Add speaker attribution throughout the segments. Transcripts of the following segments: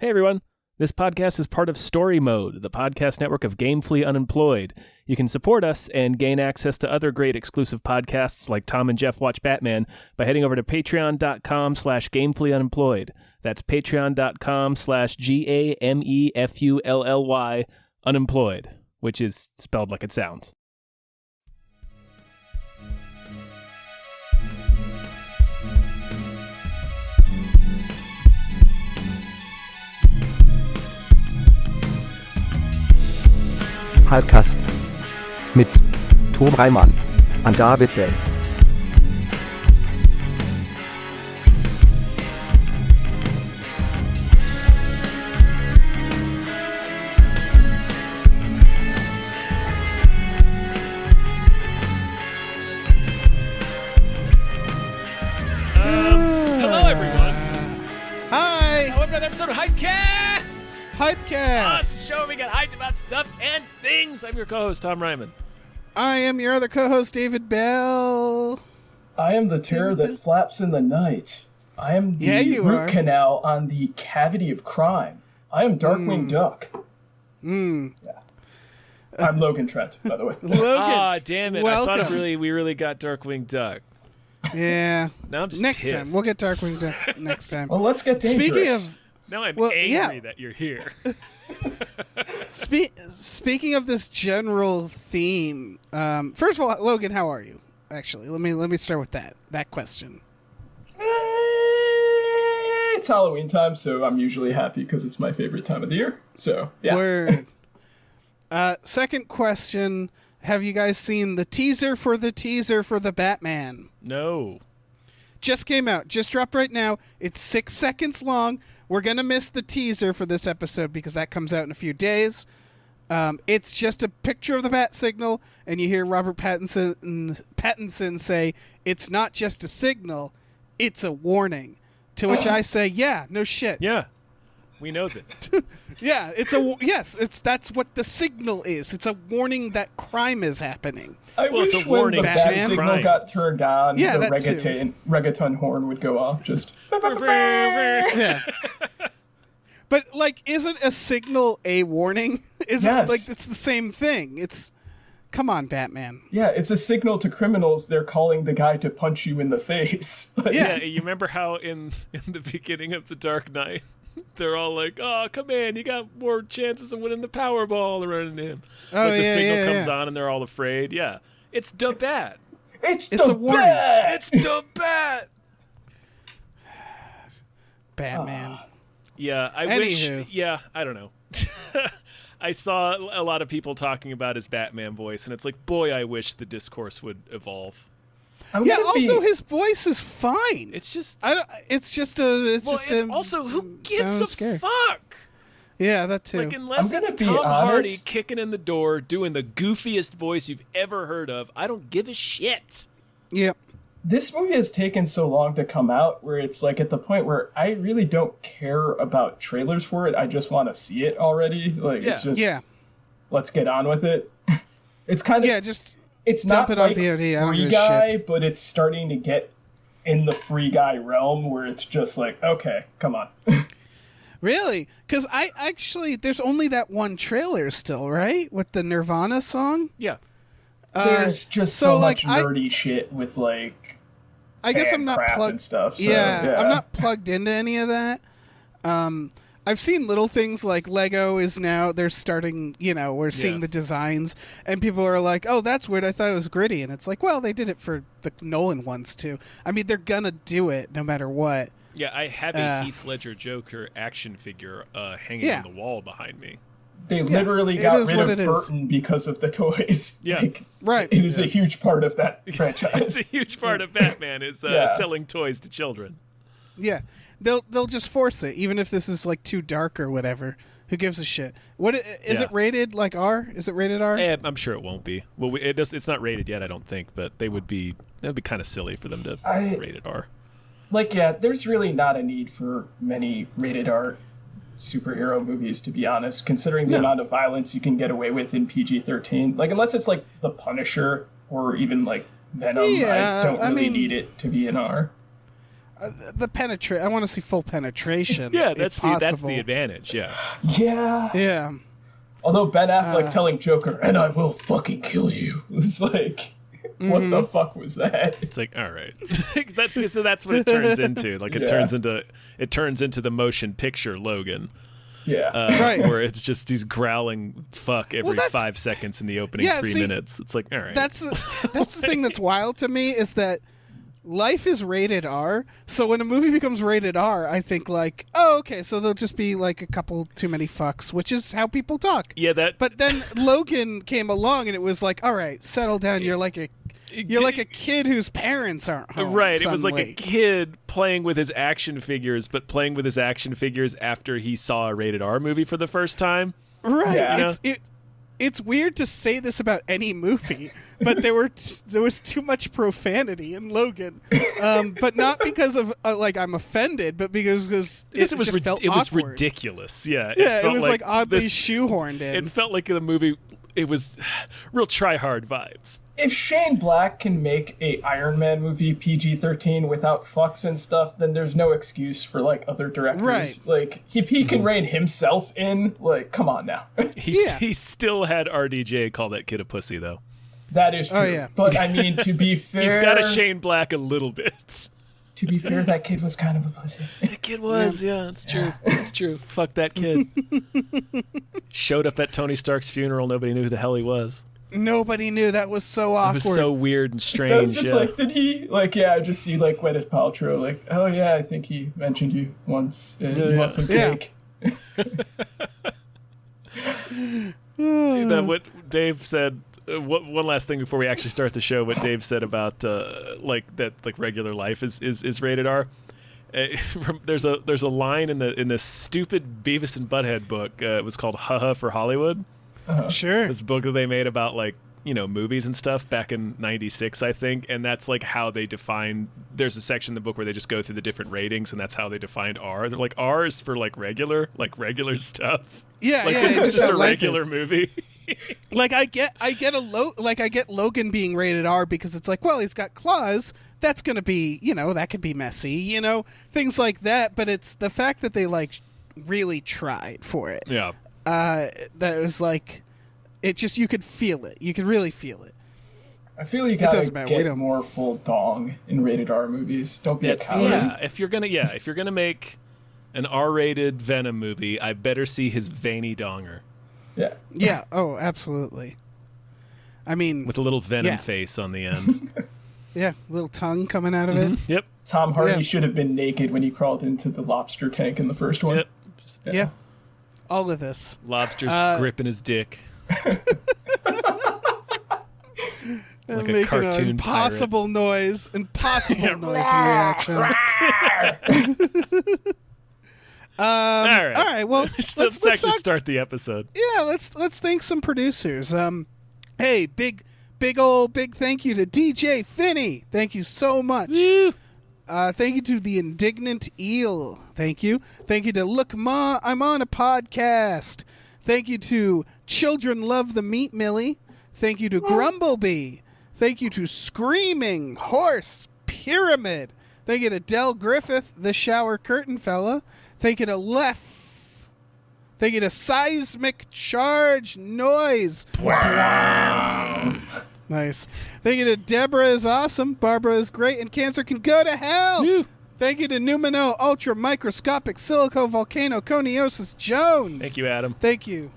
Speaker 1: Hey everyone, this podcast is part of Story Mode, the podcast network of Gamefully Unemployed. You can support us and gain access to other great exclusive podcasts like Tom and Jeff Watch Batman by heading over to patreon.com/gamefullyunemployed. That's patreon.com/GAMEFULLY unemployed, which is spelled like it sounds.
Speaker 2: Hypecast mit Tom Reimann und David Bell.
Speaker 1: Hello everyone.
Speaker 3: Hi.
Speaker 1: Welcome to another episode of Hypecast.
Speaker 3: Hypecast.
Speaker 1: Show we get hyped about stuff and things. I'm your co-host Tom Ryman.
Speaker 3: I am your other co-host, David Bell.
Speaker 4: I am the terror that flaps in the night. I am the root canal on the cavity of crime. I am Darkwing Duck. Yeah. I'm Logan Trent, by the way.
Speaker 1: Ah, damn it. Welcome. I thought we really got Darkwing Duck.
Speaker 3: Yeah.
Speaker 1: Now I'm just
Speaker 3: next
Speaker 1: pissed.
Speaker 3: time. We'll get Darkwing Duck next time.
Speaker 4: Well, let's get dangerous.
Speaker 1: Now I'm angry that you're here.
Speaker 3: Speaking of this general theme, first of all, Logan, how are you? Actually, let me start with that question.
Speaker 4: It's Halloween time, so I'm usually happy because it's my favorite time of the year. So, yeah.
Speaker 3: Word. Second question, have you guys seen the teaser for the Batman?
Speaker 1: No.
Speaker 3: Just came out. Just dropped right now. It's 6 seconds long. We're going to miss the teaser for this episode because that comes out in a few days. It's just a picture of the bat signal, and you hear Robert Pattinson say, "It's not just a signal, it's a warning." To which I say, yeah, no shit.
Speaker 1: Yeah. We know this.
Speaker 3: Yeah, that's what the signal is. It's a warning that crime is happening.
Speaker 4: I wish when the bat signal got turned on, the reggaeton horn would go off. Just
Speaker 3: yeah. But isn't a signal a warning? Isn't it's the same thing? It's come on, Batman.
Speaker 4: Yeah, it's a signal to criminals. They're calling the guy to punch you in the face.
Speaker 1: Yeah, you remember how in the beginning of The Dark Knight, they're all like, "Oh, come in, you got more chances of winning the Powerball," running in.
Speaker 3: Oh,
Speaker 1: the signal comes on and they're all afraid. Yeah, it's the bat.
Speaker 4: It's the bat.
Speaker 1: It's the bat.
Speaker 3: Batman.
Speaker 1: Yeah, I wish. Yeah, I don't know. I saw a lot of people talking about his Batman voice, and it's like, boy, I wish the discourse would evolve.
Speaker 3: His voice is fine.
Speaker 1: It's just.
Speaker 3: Also,
Speaker 1: who gives a fuck?
Speaker 3: Yeah, that too.
Speaker 1: Unless it's Tom Hardy kicking in the door, doing the goofiest voice you've ever heard of, I don't give a shit.
Speaker 3: Yep.
Speaker 4: This movie has taken so long to come out where it's at the point where I really don't care about trailers for it. I just want to see it already. It's just, let's get on with it. It's kind of, it's not like
Speaker 3: VOD.
Speaker 4: Free Guy, but it's starting to get in the Free Guy realm where it's just okay, come on.
Speaker 3: Really? Because there's only that one trailer still, right? With the Nirvana song?
Speaker 1: Yeah.
Speaker 4: There's just so much nerdy shit with
Speaker 3: I guess I'm not plugged
Speaker 4: and stuff. So,
Speaker 3: I'm not plugged into any of that. I've seen little things like Lego is now they're starting. We're seeing the designs, and people are like, "Oh, that's weird. I thought it was gritty." And it's like, well, they did it for the Nolan ones too. I mean, they're gonna do it no matter what.
Speaker 1: Yeah, I have a Heath Ledger Joker action figure hanging on the wall behind me.
Speaker 4: They literally got rid of Burton because of the toys.
Speaker 1: Yeah.
Speaker 3: Right.
Speaker 4: It is a huge part of that franchise.
Speaker 1: It's a huge part of Batman is selling toys to children.
Speaker 3: Yeah. They'll just force it, even if this is too dark or whatever. Who gives a shit? What is it rated R? Is it rated R?
Speaker 1: I'm sure it won't be. Well, it's not rated yet, I don't think, but that would be kind of silly for them to rate it R.
Speaker 4: There's really not a need for many rated R superhero movies, to be honest, considering the amount of violence you can get away with in PG-13. Unless it's The Punisher or even Venom, I don't really need it to be an R.
Speaker 3: the penetrate. I want to see full penetration.
Speaker 1: Yeah, that's the advantage. Yeah.
Speaker 3: Yeah.
Speaker 4: Although Ben Affleck telling Joker, "And I will fucking kill you," was like, what the fuck was that?
Speaker 1: It's like, all right, that's what it turns into. Like it turns into the motion picture Logan.
Speaker 4: Yeah,
Speaker 3: right.
Speaker 1: Where it's just he's growling "fuck" every 5 seconds in the opening 3 minutes. It's like, all right.
Speaker 3: That's the thing that's wild to me is that life is rated R. So when a movie becomes rated R, I think like, oh, okay, so there'll just be like a couple too many fucks, which is how people talk.
Speaker 1: Yeah,
Speaker 3: But then Logan came along and it was like, all right, settle down. You're like a kid whose parents aren't home.
Speaker 1: Right.
Speaker 3: Suddenly.
Speaker 1: It was like a kid playing with his action figures, but playing with his action figures after he saw a rated R movie for the first time.
Speaker 3: Right.
Speaker 1: Yeah.
Speaker 3: It's weird to say this about any movie, but there was too much profanity in Logan, but not because of like I'm offended, but because it was
Speaker 1: ridiculous. Yeah,
Speaker 3: it was like oddly shoehorned in.
Speaker 1: It felt like the movie. It was real try-hard vibes.
Speaker 4: If Shane Black can make a Iron Man movie PG-13 without fucks and stuff, then there's no excuse for like other directors.
Speaker 3: Right.
Speaker 4: Like if he can rein himself in, like come on now.
Speaker 1: He still had RDJ call that kid a pussy though.
Speaker 4: That is true.
Speaker 3: Oh, yeah.
Speaker 4: But I mean, to be fair,
Speaker 1: he's got a Shane Black a little bit.
Speaker 4: To be fair, that kid was kind of a pussy.
Speaker 1: The kid was, yeah, it's true. It's true. Fuck that kid. Showed up at Tony Stark's funeral. Nobody knew who the hell he was.
Speaker 3: Nobody knew. That was so awkward.
Speaker 1: It was so weird and strange.
Speaker 4: That was just like, did he, like, I just see, like, Gwyneth Paltrow, like, oh, yeah, I think he mentioned you once. You want some cake?
Speaker 1: That what Dave said. One last thing before we actually start the show, what Dave said about like regular life is rated R. There's a line in the stupid Beavis and Butthead book. It was called "Haha for Hollywood."
Speaker 3: Sure.
Speaker 1: This book that they made about like movies and stuff back in '96, I think, and that's like how they define. There's a section in the book where they just go through the different ratings, and that's how they defined R. They're like R is for like regular stuff.
Speaker 3: Yeah,
Speaker 1: like
Speaker 3: yeah.
Speaker 1: this is just a regular
Speaker 3: is.
Speaker 1: movie.
Speaker 3: Like I get Logan being rated R because it's like, well, he's got claws. That's gonna be, that could be messy, things like that. But it's the fact that they like really tried for it.
Speaker 1: Yeah.
Speaker 3: That was like, it just you could feel it. You could really feel it.
Speaker 4: I feel you gotta get more full dong in rated R movies. Don't be a coward.
Speaker 1: Yeah, if you're gonna make an R-rated Venom movie, I better see his veiny donger.
Speaker 4: Yeah.
Speaker 3: Yeah. Oh, absolutely. I mean,
Speaker 1: with a little Venom face on the end.
Speaker 3: Yeah, little tongue coming out of it.
Speaker 1: Yep.
Speaker 4: Tom Hardy should have been naked when he crawled into the lobster tank in the first one.
Speaker 1: Yep.
Speaker 3: Yeah. All of this.
Speaker 1: Lobster's gripping his dick. Like a
Speaker 3: making
Speaker 1: cartoon
Speaker 3: an impossible
Speaker 1: pirate.
Speaker 3: Noise in reaction.
Speaker 1: All right.
Speaker 3: Well,
Speaker 1: let's actually start the episode.
Speaker 3: Yeah, let's thank some producers. Hey, big thank you to DJ Finney. Thank you so much.
Speaker 1: Woo.
Speaker 3: Thank you to the Indignant Eel. Thank you. Thank you to Look Ma, I'm on a podcast. Thank you to Children Love the Meat Millie. Thank you to Grumblebee. Thank you to Screaming Horse Pyramid. Thank you to Del Griffith, the shower curtain fella. Thank you to Lef. Thank you to Seismic Charge Noise. Nice. Thank you to Deborah is awesome. Barbara is great. And cancer can go to hell.
Speaker 1: Woo.
Speaker 3: Thank you to Numino Ultra Microscopic Silico Volcano Coniosis Jones.
Speaker 1: Thank you, Adam.
Speaker 3: Thank you.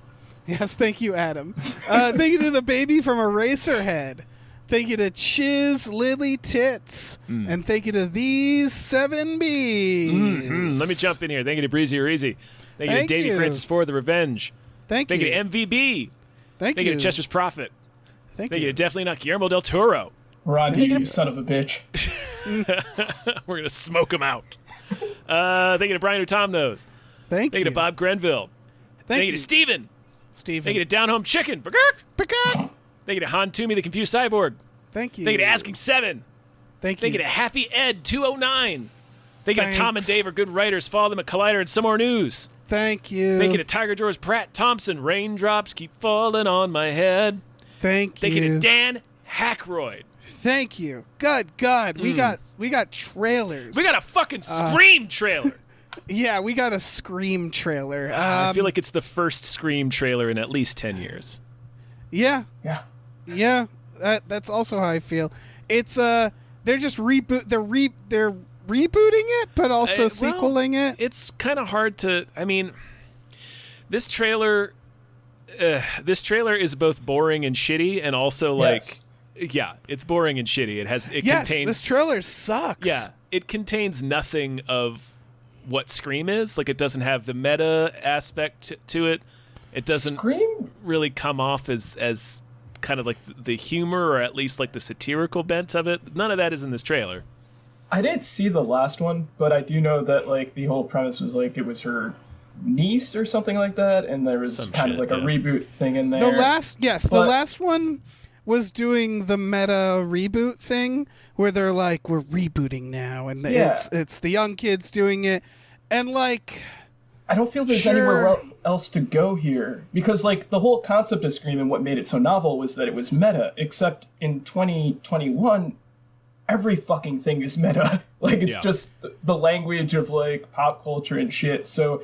Speaker 3: Yes, thank you, Adam. Thank you to the baby from Eraserhead. Thank you to Chiz Lily Tits. And thank you to these 7 Bs.
Speaker 1: Mm-hmm. Let me jump in here. Thank you to Breezy or Easy. Thank you to Davey Francis Ford, The Revenge.
Speaker 3: Thank you.
Speaker 1: Thank you to MVB.
Speaker 3: Thank
Speaker 1: you to Chester's Prophet.
Speaker 3: Thank
Speaker 1: you to Definitely Not Guillermo del Toro.
Speaker 4: We're on to you, son of a bitch.
Speaker 1: We're going to smoke him out. Thank you to Brian Who Tom Knows.
Speaker 3: Thank you.
Speaker 1: Thank you to Bob Grenville. Thank you to Steven. Thank you to Down Home Chicken. Thank you to Han Toomey, the Confused Cyborg.
Speaker 3: Thank you.
Speaker 1: Thank you to Asking 7.
Speaker 3: Thank you.
Speaker 1: Thank you to Happy Ed 209. Thank you to Tom and Dave are good writers. Follow them at Collider and Some More News.
Speaker 3: Thank you.
Speaker 1: Thank you to Tiger George Pratt Thompson. Raindrops keep falling on my head.
Speaker 3: Thank you.
Speaker 1: Thank you to Dan Hackroyd.
Speaker 3: Thank you. Good God. We got trailers.
Speaker 1: We got a fucking Scream trailer.
Speaker 3: Yeah, we got a Scream trailer.
Speaker 1: I feel like it's the first Scream trailer in at least 10 years.
Speaker 3: Yeah. That's also how I feel. It's they're just they're rebooting it, but also sequeling it.
Speaker 1: It's kind of hard to. I mean, this trailer is both boring and shitty, and also it's boring and shitty. Contains
Speaker 3: this trailer sucks.
Speaker 1: Yeah, it contains nothing of what Scream is. Like, it doesn't have the meta aspect to it. It doesn't really come off as kind of like the humor, or at least like the satirical bent of it. None of that is in this trailer.
Speaker 4: I didn't see the last one, but I do know that like the whole premise was like it was her niece or something like that, and there was a reboot thing in there.
Speaker 3: The last one was doing the meta reboot thing where they're like, we're rebooting now, and it's the young kids doing it, and like,
Speaker 4: I don't feel there's anywhere else to go here, because like the whole concept of Scream and what made it so novel was that it was meta, except in 2021 every fucking thing is meta. Like, it's just the language of like pop culture and shit. So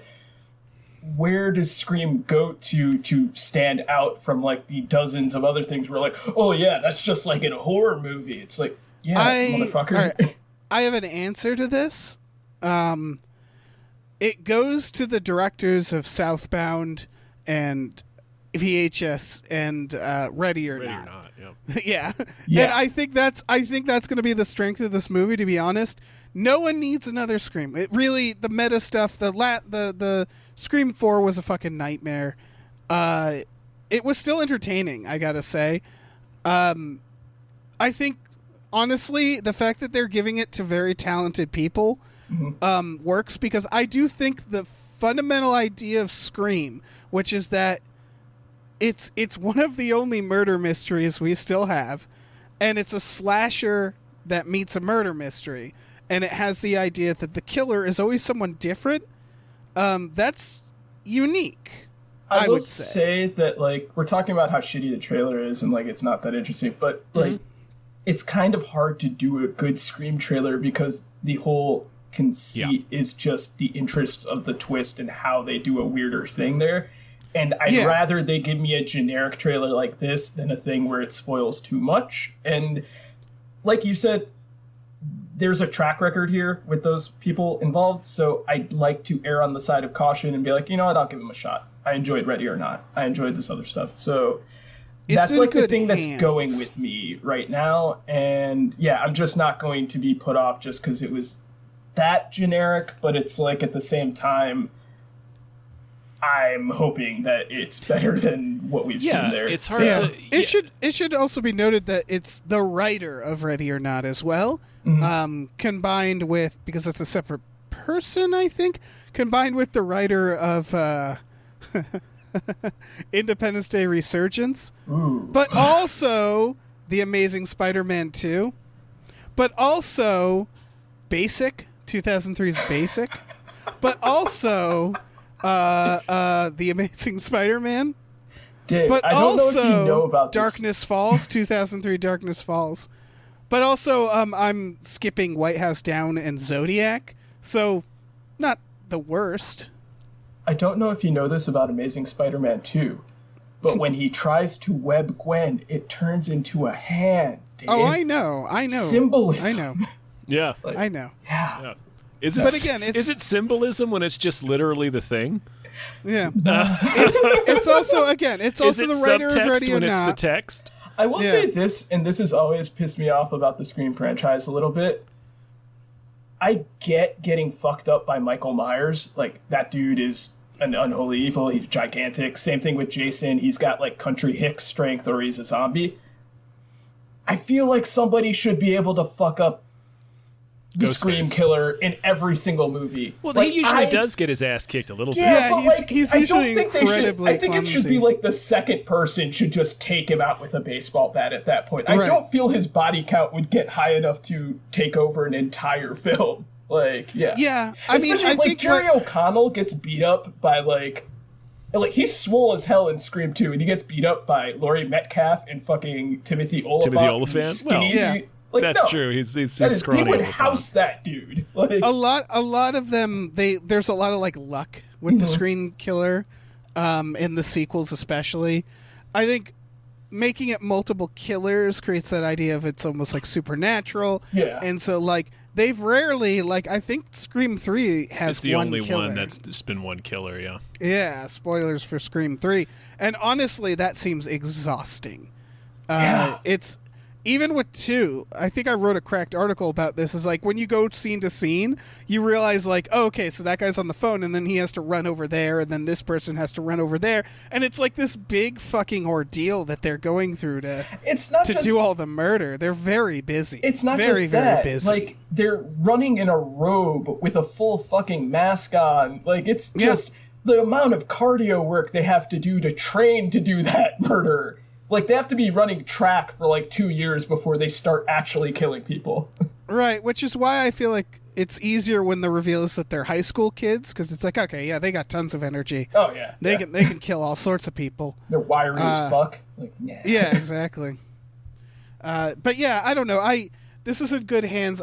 Speaker 4: where does Scream go to stand out from like the dozens of other things where like, oh yeah, that's just like in a horror movie? It's like, motherfucker.
Speaker 3: Right, I have an answer to this. It goes to the directors of Southbound and VHS and Ready or Not. Yeah. And I think that's going to be the strength of this movie, to be honest. No one needs another Scream. It really, the meta stuff, the Scream 4 was a fucking nightmare. It was still entertaining, I got to say. I think, honestly, the fact that they're giving it to very talented people works, because I do think the fundamental idea of Scream, which is that it's one of the only murder mysteries we still have, and it's a slasher that meets a murder mystery, and it has the idea that the killer is always someone different. That's unique.
Speaker 4: I would say that, like, we're talking about how shitty the trailer is and like it's not that interesting, but like it's kind of hard to do a good Scream trailer because the whole conceit is just the interest of the twist and how they do a weirder thing there. And I'd rather they give me a generic trailer like this than a thing where it spoils too much. And like you said, there's a track record here with those people involved, so I'd like to err on the side of caution and be like, you know what, I'll give them a shot. I enjoyed Ready or Not. I enjoyed this other stuff. So that's like the thing that's going with me right now. And yeah, I'm just not going to be put off just because it was that generic, but it's like at the same time, I'm hoping that it's better than what we've seen there.
Speaker 1: It's hard to...
Speaker 3: It should also be noted that it's the writer of Ready or Not as well, combined with, because it's a separate person, I think, combined with the writer of Independence Day Resurgence, but also The Amazing Spider-Man 2, but also Basic, 2003's Basic, but also... The Amazing Spider-Man.
Speaker 4: Dave,
Speaker 3: but
Speaker 4: I don't know if you know about this.
Speaker 3: Darkness Falls, 2003 Darkness Falls. But also, I'm skipping White House Down and Zodiac, so not the worst.
Speaker 4: I don't know if you know this about Amazing Spider-Man 2, but when he tries to web Gwen, it turns into a hand, Dave.
Speaker 3: Oh, I know.
Speaker 4: Symbolism.
Speaker 3: I know.
Speaker 1: Yeah.
Speaker 3: I know.
Speaker 4: Yeah.
Speaker 1: Is it, but again, is it symbolism when it's just literally the thing?
Speaker 3: Yeah. It's also, again, it's also the writer of Ready or Not.
Speaker 1: It's the text?
Speaker 4: I will say this, and this has always pissed me off about the Scream franchise a little bit. I get getting fucked up by Michael Myers. Like, that dude is an unholy evil. He's gigantic. Same thing with Jason. He's got, like, Country Hick strength, or he's a zombie. I feel like somebody should be able to fuck up the Scream killer in every single movie.
Speaker 1: Well, like, he usually does get his ass kicked a little bit.
Speaker 3: Yeah, but like, he's usually incredibly
Speaker 4: I think it should be like the second person should just take him out with a baseball bat at that point. I don't feel his body count would get high enough to take over an entire film. Like,
Speaker 3: yeah.
Speaker 4: I mean, I think Jerry O'Connell gets beat up by like And, like, he's swole as hell in Scream 2, and he gets beat up by Laurie Metcalf and fucking Timothy Olyphant.
Speaker 1: Well,
Speaker 4: yeah. Like,
Speaker 1: that's true. He's scrawny.
Speaker 4: He would house that dude. Like,
Speaker 3: a lot of them. There's a lot of like luck with the Screen Killer, in the sequels especially. I think making it multiple killers creates that idea of it's almost like supernatural.
Speaker 4: Yeah.
Speaker 3: And so like they've rarely like I think Scream 3 has
Speaker 1: it's the
Speaker 3: one
Speaker 1: only
Speaker 3: killer.
Speaker 1: one that's been one killer. Yeah.
Speaker 3: Yeah. Spoilers for Scream 3, and honestly, that seems exhausting. It's. Even with 2, I think I wrote a cracked article about this, is like when you go scene to scene, you realize like, oh, okay, so that guy's on the phone and then he has to run over there and then this person has to run over there. And it's like this big fucking ordeal that they're going through to do all the murder. They're very busy.
Speaker 4: It's not
Speaker 3: very,
Speaker 4: just that.
Speaker 3: Very busy.
Speaker 4: Like, they're running in a robe with a full fucking mask on. Like, it's just the amount of cardio work they have to do to train to do that murder. Like, they have to be running track for, like, 2 years before they start actually killing people.
Speaker 3: Right, which is why I feel like it's easier when the reveal is that they're high school kids, because it's like, okay, yeah, they got tons of energy.
Speaker 4: Oh, yeah.
Speaker 3: They can kill all sorts of people.
Speaker 4: They're wiry as fuck. Like, nah.
Speaker 3: Yeah, exactly. But, yeah, I don't know. This is in good hands.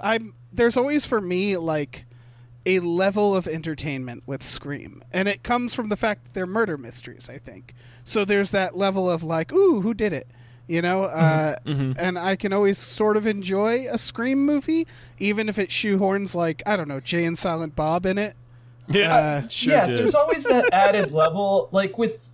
Speaker 3: There's always, for me, like, a level of entertainment with Scream. And it comes from the fact that they're murder mysteries, I think. So there's that level of like, ooh, who did it? You know? And I can always sort of enjoy a Scream movie, even if it shoehorns like, I don't know, Jay and Silent Bob in it.
Speaker 1: Yeah,
Speaker 4: there's always that added level, like with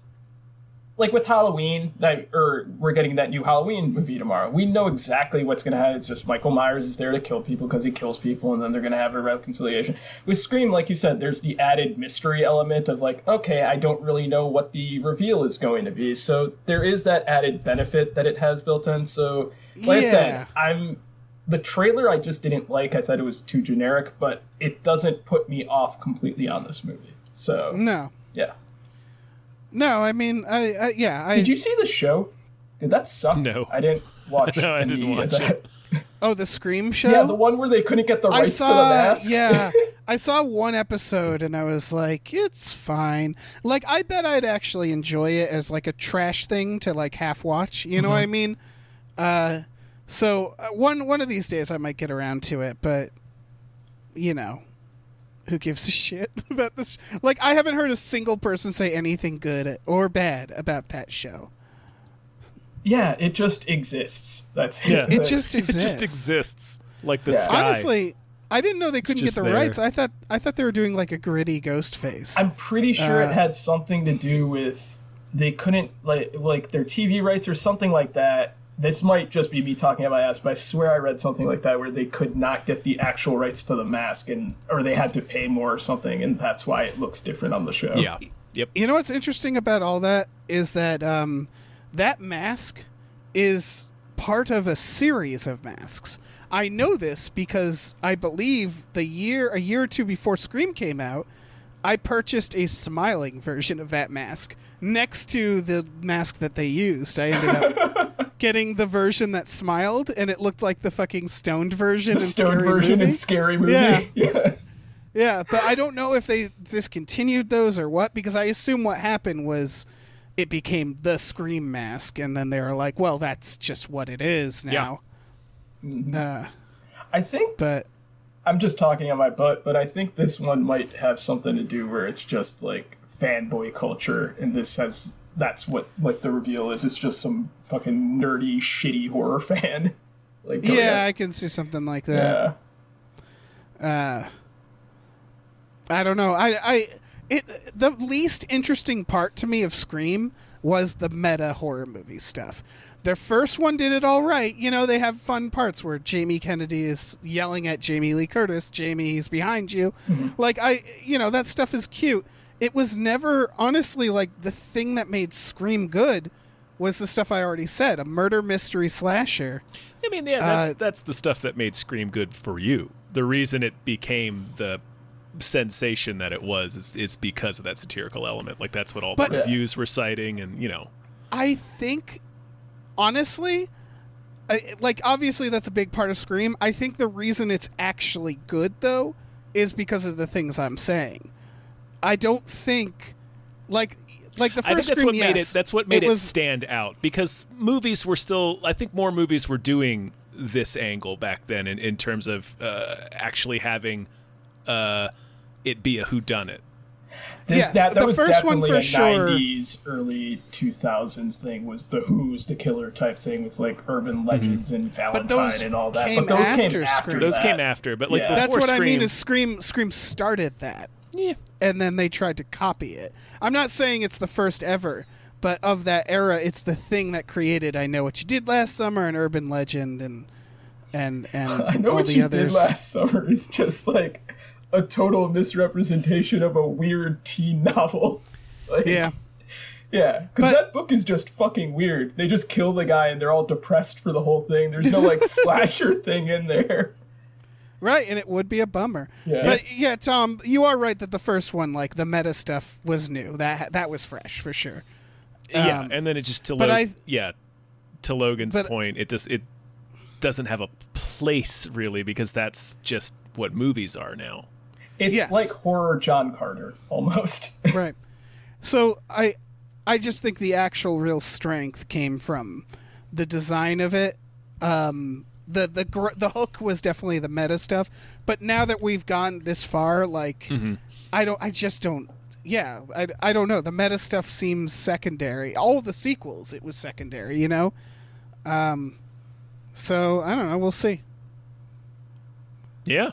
Speaker 4: Halloween, we're getting that new Halloween movie tomorrow. We know exactly what's going to happen. It's just Michael Myers is there to kill people because he kills people, and then they're going to have a reconciliation. With Scream, like you said, there's the added mystery element of like, okay, I don't really know what the reveal is going to be. So there is that added benefit that it has built in. So, like I said, the trailer I just didn't like. I thought it was too generic, but it doesn't put me off completely on this movie. So,
Speaker 3: no.
Speaker 4: Yeah.
Speaker 3: No, I mean,
Speaker 4: Did you see the show? Did that suck?
Speaker 1: No.
Speaker 4: I didn't watch
Speaker 1: No, I didn't watch it.
Speaker 3: Oh, the Scream show?
Speaker 4: Yeah, the one where they couldn't get the rights to the mask.
Speaker 3: Yeah, I saw one episode and I was like, it's fine. Like, I bet I'd actually enjoy it as like a trash thing to like half watch. You know what I mean? So one of these days I might get around to it, but you know. Who gives a shit about this? Like, I haven't heard a single person say anything good or bad about that show.
Speaker 4: Yeah, it just exists. That's it.
Speaker 1: Yeah.
Speaker 3: It just exists.
Speaker 1: It just exists. Like the sky.
Speaker 3: Honestly, I didn't know they couldn't get the
Speaker 1: there.
Speaker 3: rights. I thought they were doing like a gritty ghost face.
Speaker 4: I'm pretty sure it had something to do with they couldn't like their TV rights or something like that. This might just be me talking out my ass, but I swear I read something like that where they could not get the actual rights to the mask, or they had to pay more or something, and that's why it looks different on the show.
Speaker 1: Yeah. Yep.
Speaker 3: You know what's interesting about all that is that that mask is part of a series of masks. I know this because I believe a year or two before Scream came out, I purchased a smiling version of that mask next to the mask that they used. I ended up getting the version that smiled, and it looked like the fucking stoned version.
Speaker 4: In Scary Movie.
Speaker 3: Yeah. Yeah, but I don't know if they discontinued those or what, because I assume what happened was it became the Scream mask, and then they were like, well, that's just what it is now.
Speaker 4: Yeah. I think... But I'm just talking on my butt, but I think this one might have something to do where it's just like fanboy culture, and that's what like the reveal is. It's just some fucking nerdy, shitty horror fan. Like,
Speaker 3: I can see something like that. Yeah. I don't know. The least interesting part to me of Scream was the meta horror movie stuff. Their first one did it all right. You know, they have fun parts where Jamie Kennedy is yelling at Jamie Lee Curtis, Jamie, he's behind you. Mm-hmm. Like, that stuff is cute. It was never, honestly, like, the thing that made Scream good was the stuff I already said, a murder mystery slasher.
Speaker 1: I mean, yeah, that's the stuff that made Scream good for you. The reason it became the sensation that it was is because of that satirical element. Like, that's what all the reviews were citing, and, you know.
Speaker 3: I think... Honestly, obviously that's a big part of Scream. I think the reason it's actually good, though, is because of the things I'm saying. I don't think, Like the first
Speaker 1: I think that's
Speaker 3: Scream,
Speaker 1: what made
Speaker 3: yes,
Speaker 1: it. That's what made it stand out, because movies were still. I think more movies were doing this angle back then in terms of actually having it be a whodunit.
Speaker 4: That was definitely a
Speaker 3: sure.
Speaker 4: 90s, early 2000s thing, was the Who's the Killer type thing with like urban legends and Valentine and all that. But those came after.
Speaker 1: Those came after, but like
Speaker 3: that's what
Speaker 1: Scream,
Speaker 3: I mean is Scream started that.
Speaker 1: Yeah.
Speaker 3: And then they tried to copy it. I'm not saying it's the first ever, but of that era, it's the thing that created I Know What You Did Last Summer and Urban Legend and
Speaker 4: I Know
Speaker 3: all
Speaker 4: What
Speaker 3: the
Speaker 4: You
Speaker 3: others.
Speaker 4: Did Last Summer is just like a total misrepresentation of a weird teen novel. Like, yeah, because that book is just fucking weird. They just kill the guy and they're all depressed for the whole thing. There's no like slasher thing in there.
Speaker 3: Right, and it would be a bummer.
Speaker 4: Yeah.
Speaker 3: But yeah, Tom, you are right that the first one, like the meta stuff, was new. That was fresh for sure.
Speaker 1: Yeah, and then it just to Logan's point, it doesn't have a place really, because that's just what movies are now.
Speaker 4: It's like horror John Carter almost.
Speaker 3: Right. So I just think the actual real strength came from the design of it. The hook was definitely the meta stuff, but now that we've gone this far, like I don't know. The meta stuff seems secondary. All the sequels, it was secondary, you know. So I don't know. We'll see.
Speaker 1: Yeah.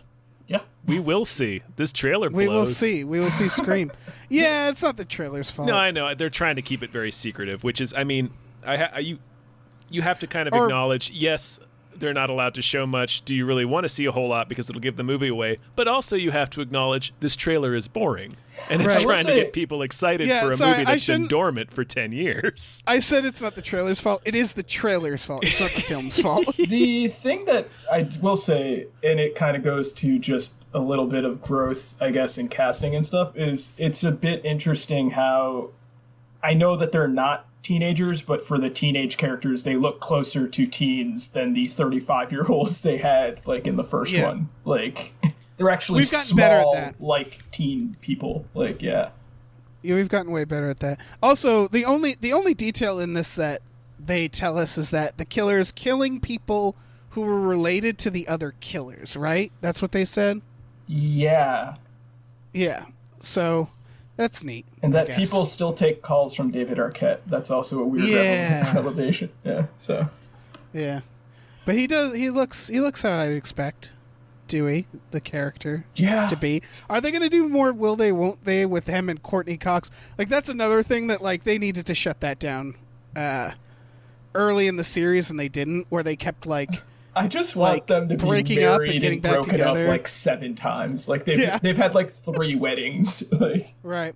Speaker 1: We will see. This trailer blows.
Speaker 3: We will see. We will see Scream. Yeah, it's not the trailer's fault.
Speaker 1: No, I know. They're trying to keep it very secretive, which is, I mean, you have to kind of acknowledge, yes, they're not allowed to show much. Do you really want to see a whole lot because it'll give the movie away? But also you have to acknowledge this trailer is boring. And it's trying to get people excited for a movie that's been dormant for 10 years.
Speaker 3: I said it's not the trailer's fault. It is the trailer's fault. It's not the film's fault.
Speaker 4: The thing that I will say, and it kind of goes to just a little bit of growth, I guess, in casting and stuff, is it's a bit interesting how I know that they're not teenagers, but for the teenage characters, they look closer to teens than the 35-year-olds they had, like, in the first one. Like, they're actually small, like, teen people. Like, yeah,
Speaker 3: we've gotten way better at that. Also, the only detail in this that they tell us is that the killer's killing people who were related to the other killers, right? That's what they said?
Speaker 4: Yeah.
Speaker 3: Yeah. So that's neat.
Speaker 4: And that people still take calls from David Arquette. That's also a weird revelation. Yeah. So.
Speaker 3: Yeah, but he does. He looks how I'd expect Dewey, the character, to be. Are they going to do more? Will they? Won't they? With him and Courtney Cox. Like that's another thing that like they needed to shut that down early in the series, and they didn't. Where they kept like.
Speaker 4: I just want them to be married and broken up like 7 times. Like they've had like 3 weddings. Like.
Speaker 3: Right.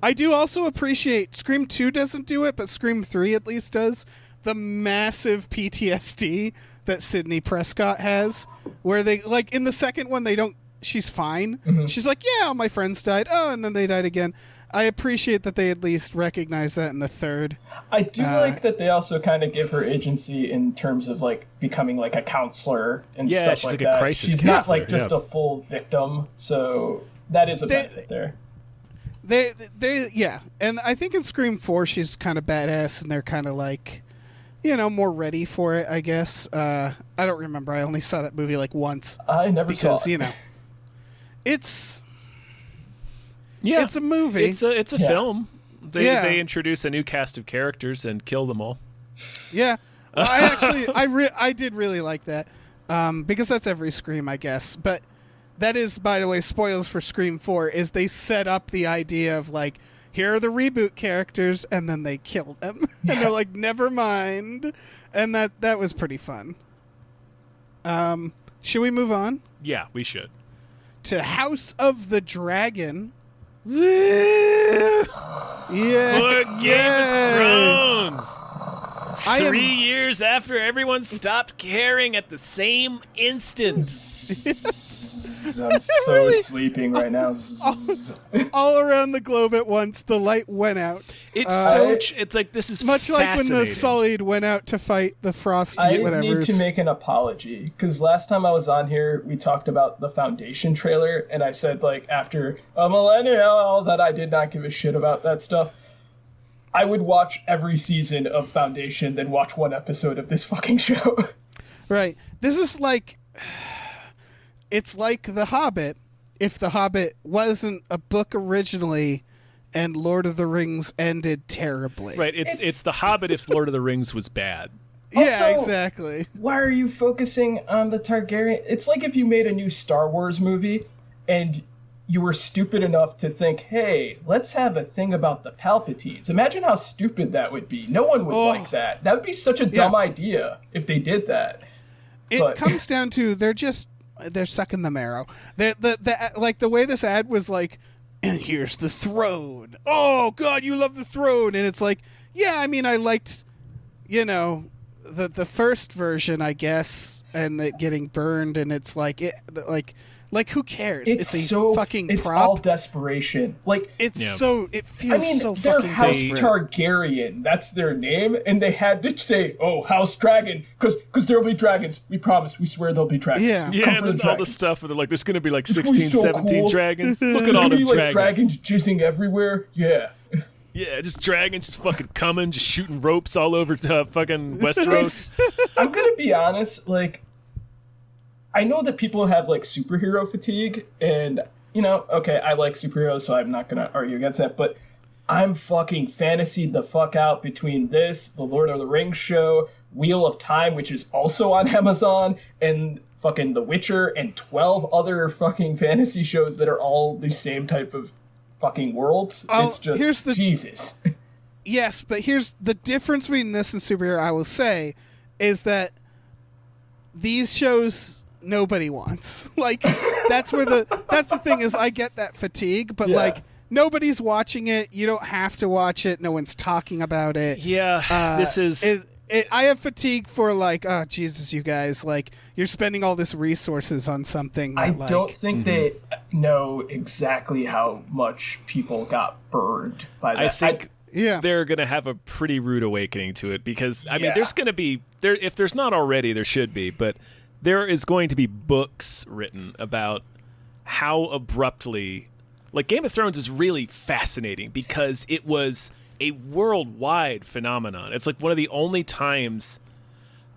Speaker 3: I do also appreciate Scream 2 doesn't do it, but Scream 3 at least does. The massive PTSD that Sidney Prescott has, where they like in the second one they don't. She's fine. Mm-hmm. She's like, yeah, all my friends died. Oh, and then they died again. I appreciate that they at least recognize that in the third.
Speaker 4: I do like that they also kind of give her agency in terms of like becoming like a counselor and stuff like that.
Speaker 1: Crisis
Speaker 4: she's not like just a full victim, so that is a benefit there.
Speaker 3: They and I think in Scream 4 she's kind of badass, and they're kind of like, you know, more ready for it. I guess I don't remember. I only saw that movie like once.
Speaker 4: I never saw it.
Speaker 3: Because you know, it's a movie.
Speaker 1: It's a film. They introduce a new cast of characters and kill them all.
Speaker 3: Yeah, well, I did really like that because that's every Scream, I guess. But that is, by the way, spoilers for Scream 4. Is they set up the idea of like, here are the reboot characters, and then they kill them, and they're like, never mind, and that was pretty fun. Should we move on?
Speaker 1: Yeah, we should.
Speaker 3: To House of the Dragon.
Speaker 1: Yeah. Game of Thrones. 3 years years after everyone stopped caring at the same instant.
Speaker 4: I'm so sleeping right now.
Speaker 3: All around the globe at once, the light went out.
Speaker 1: It's like this is
Speaker 3: much like when the Sullied went out to fight the Frost.
Speaker 4: I need to make an apology because last time I was on here, we talked about the Foundation trailer, and I said like after a millennial that I did not give a shit about that stuff. I would watch every season of Foundation, then watch one episode of this fucking show.
Speaker 3: Right. This is like... It's like The Hobbit, if The Hobbit wasn't a book originally and Lord of the Rings ended terribly.
Speaker 1: Right. It's The Hobbit if Lord of the Rings was bad.
Speaker 3: Yeah, also, exactly.
Speaker 4: Why are you focusing on the Targaryen? It's like if you made a new Star Wars movie and... you were stupid enough to think, hey, let's have a thing about the Palpatines. Imagine how stupid that would be. No one would like that. That would be such a dumb idea if they did that.
Speaker 3: It comes down to they're sucking the marrow. Like the way this ad was like, and here's the throne. Oh, God, you love the throne. And it's like, yeah, I mean, I liked, the first version, I guess, and it getting burned. And it's like, Like, who cares?
Speaker 4: It's
Speaker 3: a
Speaker 4: so
Speaker 3: fucking
Speaker 4: it's
Speaker 3: prop.
Speaker 4: all desperation. Like
Speaker 3: it feels so
Speaker 4: they're
Speaker 3: fucking
Speaker 4: House
Speaker 3: desperate.
Speaker 4: Targaryen. That's their name, and they had to say, "Oh, House Dragon," because there'll be dragons. We promise. We swear there'll be dragons.
Speaker 3: Yeah,
Speaker 1: and then all the stuff where they're like, "There's going to be like 16, 17
Speaker 4: cool.
Speaker 1: dragons. Look at all the
Speaker 4: dragons. Dragons jizzing everywhere. Yeah."
Speaker 1: Yeah, just dragons just fucking coming, just shooting ropes all over fucking Westeros.
Speaker 4: I'm gonna be honest, like. I know that people have, like, superhero fatigue, and, okay, I like superheroes, so I'm not gonna argue against that, but I'm fucking fantasied the fuck out between this, the Lord of the Rings show, Wheel of Time, which is also on Amazon, and fucking The Witcher, and 12 other fucking fantasy shows that are all the same type of fucking worlds. It's just, Jesus.
Speaker 3: Yes, but here's the difference between this and superhero, I will say, is that these shows... nobody wants. Like, that's the thing is I get that fatigue, but like nobody's watching it. You don't have to watch it. No one's talking about it.
Speaker 1: Yeah, this is...
Speaker 3: I have fatigue for like, oh, Jesus, you guys, like, you're spending all this resources on something. That,
Speaker 4: I don't think they know exactly how much people got burned by that.
Speaker 1: I think they're going to have a pretty rude awakening to it because, I mean, there's going to be... if there's not already, there should be, but... there is going to be books written about how abruptly... like, Game of Thrones is really fascinating because it was a worldwide phenomenon. It's like one of the only times,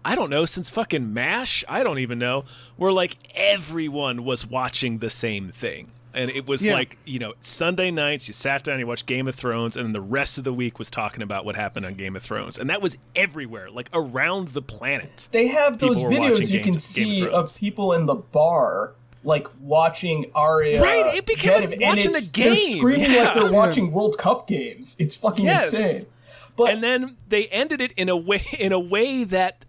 Speaker 1: I don't know, since fucking MASH, I don't even know, where, like, everyone was watching the same thing. And it was like, Sunday nights, you sat down, you watched Game of Thrones, and then the rest of the week was talking about what happened on Game of Thrones. And that was everywhere, like around the planet.
Speaker 4: They have those videos you can see of people in the bar, like watching Arya.
Speaker 1: Right, it became like watching the game.
Speaker 4: They're screaming like they're watching World Cup games. It's fucking insane.
Speaker 1: And then they ended it in a way that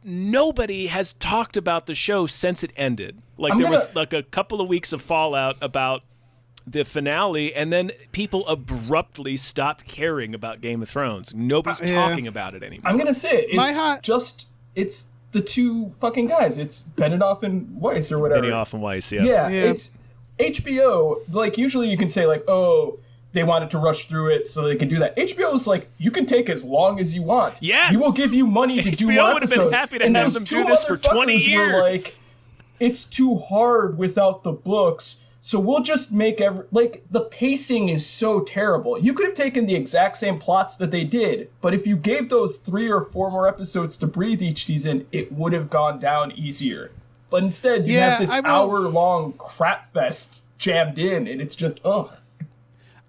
Speaker 1: nobody has talked about the show since it ended. Like there was like a couple of weeks of fallout about the finale, and then people abruptly stopped caring about Game of Thrones. Nobody's talking about it anymore.
Speaker 4: I'm gonna say it's the two fucking guys. It's Benioff and Weiss or whatever.
Speaker 1: Benioff and Weiss,
Speaker 4: yeah. It's HBO. Like usually you can say like, oh, they wanted to rush through it so they can do that. HBO is like, you can take as long as you want.
Speaker 1: Yes!
Speaker 4: We will give you money to do more
Speaker 1: HBO would have
Speaker 4: episodes.
Speaker 1: been happy to have them do this for 20 years.
Speaker 4: Were like, it's too hard without the books, so we'll just make the pacing is so terrible. You could have taken the exact same plots that they did, but if you gave those 3 or 4 more episodes to breathe each season, it would have gone down easier. But instead, you have this hour-long crap fest jammed in, and it's just, ugh.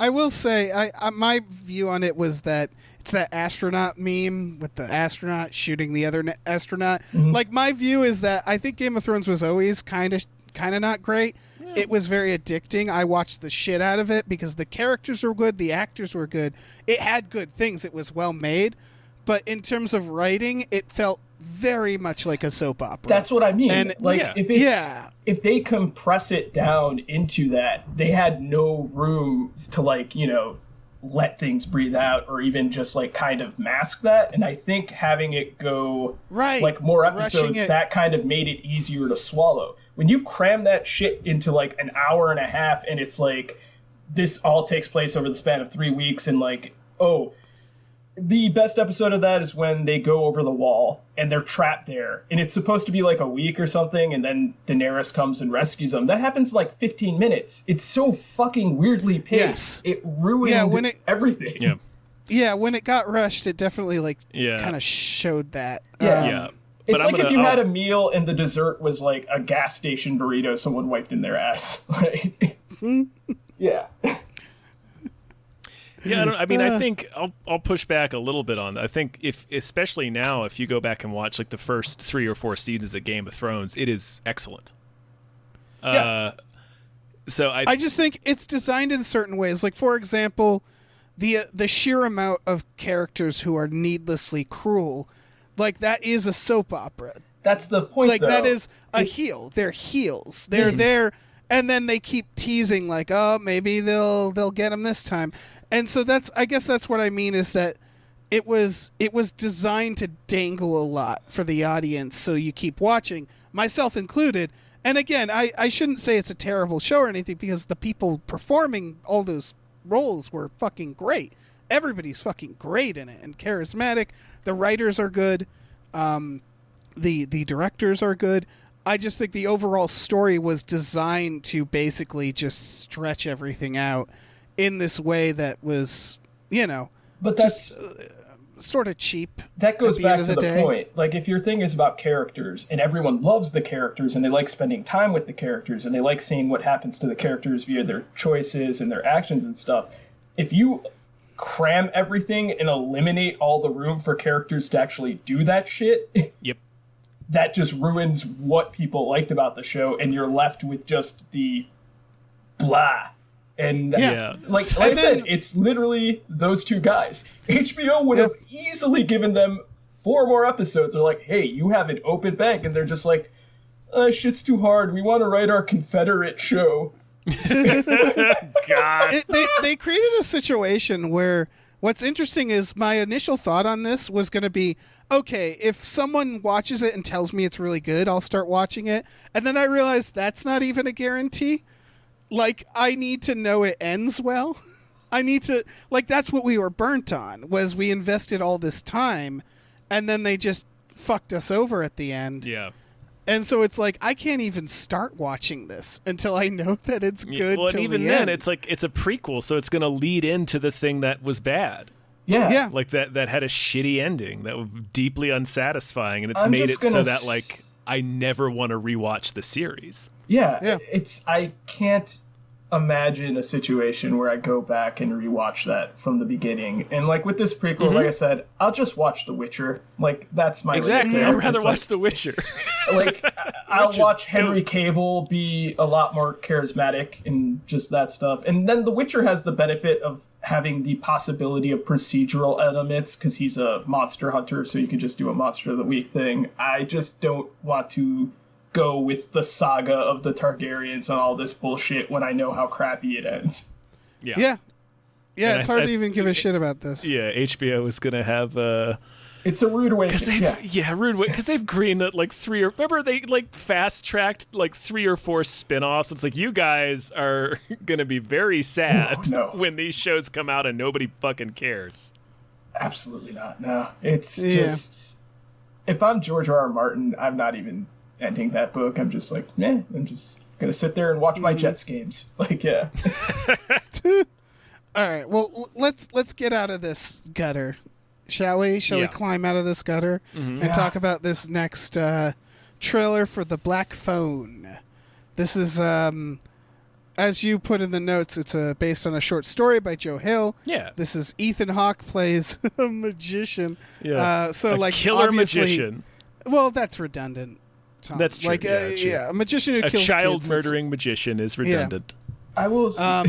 Speaker 3: I will say, my view on it was that it's that astronaut meme with the astronaut shooting the other astronaut. Mm-hmm. Like, my view is that I think Game of Thrones was always kind of not great. Yeah. It was very addicting. I watched the shit out of it because the characters were good, the actors were good. It had good things. It was well made. But in terms of writing, it felt very much like a soap opera.
Speaker 4: That's what I mean. And if they compress it down into that, they had no room to let things breathe out or even just like kind of mask that. And I think having it go like more episodes, that kind of made it easier to swallow. When you cram that shit into like an hour and a half and it's like this all takes place over the span of 3 weeks and like, oh, the best episode of that is when they go over the wall and they're trapped there. And it's supposed to be like a week or something, and then Daenerys comes and rescues them. That happens like 15 minutes. It's so fucking weirdly paced. Yes. It ruined everything.
Speaker 3: Yeah, when it got rushed, it definitely like kind of showed that.
Speaker 4: It's like if you had a meal and the dessert was like a gas station burrito someone wiped in their ass. Yeah.
Speaker 1: Yeah, I think I'll push back a little bit on that. I think especially now, if you go back and watch like the first 3 or 4 seasons of Game of Thrones, it is excellent. So I
Speaker 3: just think it's designed in certain ways. Like, for example, the sheer amount of characters who are needlessly cruel, like that is a soap opera.
Speaker 4: That's the point.
Speaker 3: Like that is a heel. They're heels. They're there, and then they keep teasing like, oh, maybe they'll get them this time. And so I guess that's what I mean is that it was designed to dangle a lot for the audience, so you keep watching, myself included. And again, I shouldn't say it's a terrible show or anything because the people performing all those roles were fucking great. Everybody's fucking great in it and charismatic. The writers are good. The directors are good. I just think the overall story was designed to basically just stretch everything out in this way that was,
Speaker 4: but that's
Speaker 3: sort of cheap.
Speaker 4: That goes back to the point. Like, if your thing is about characters and everyone loves the characters and they like spending time with the characters and they like seeing what happens to the characters via their choices and their actions and stuff, if you cram everything and eliminate all the room for characters to actually do that shit, that just ruins what people liked about the show, and you're left with just the blah. And like I said, it's literally those two guys. HBO would have easily given them 4 more episodes. They're like, hey, you have an open bank. And they're just like, shit's too hard. We want to write our Confederate show.
Speaker 1: God.
Speaker 3: They created a situation where what's interesting is my initial thought on this was going to be, okay, if someone watches it and tells me it's really good, I'll start watching it. And then I realized that's not even a guarantee. Like, I need to know it ends well. I need to, like, that's what we were burnt on, was we invested all this time, and then they just fucked us over at the end.
Speaker 1: Yeah.
Speaker 3: And so it's like, I can't even start watching this until I know that it's good.
Speaker 1: Well, and even then, it's like, it's a prequel, so it's going to lead into the thing that was bad.
Speaker 3: Yeah.
Speaker 1: Like, that had a shitty ending, that was deeply unsatisfying, and it's made it so that, like, I never want to rewatch the series.
Speaker 4: Yeah, I can't imagine a situation where I go back and rewatch that from the beginning. And like with this prequel, like I said, I'll just watch The Witcher. Like, that's my
Speaker 1: exactly. I'd rather watch The Witcher.
Speaker 4: Like, I'll watch Henry Cavill be a lot more charismatic and just that stuff. And then The Witcher has the benefit of having the possibility of procedural elements because he's a monster hunter, so you can just do a monster of the week thing. I just don't want to go with the saga of the Targaryens and all this bullshit when I know how crappy it ends.
Speaker 3: Yeah, it's hard to even give a shit about this.
Speaker 1: Yeah, HBO is going to have
Speaker 4: it's a rude awakening.
Speaker 1: Rude awakening. Because they've greenlit like 3 or... Remember they like fast-tracked like 3 or 4 spin-offs? It's like, you guys are going to be very sad when these shows come out and nobody fucking cares.
Speaker 4: Absolutely not, no. It's just... If I'm George R.R. Martin, I'm not even ending that book. I'm just like, I'm just gonna sit there and watch my Jets games. Like, yeah.
Speaker 3: All right, well, let's get out of this gutter, shall we? Shall we climb out of this gutter and talk about this next trailer for The Black Phone? This is, as you put in the notes, it's based on a short story by Joe Hill.
Speaker 1: Yeah.
Speaker 3: This is Ethan Hawke plays a magician.
Speaker 1: Yeah.
Speaker 3: So
Speaker 1: a
Speaker 3: like
Speaker 1: killer magician.
Speaker 3: Well, that's redundant. Tom.
Speaker 1: That's true.
Speaker 3: Like,
Speaker 1: true.
Speaker 3: A magician who kills kids.
Speaker 1: A child murdering magician is redundant.
Speaker 4: I will say.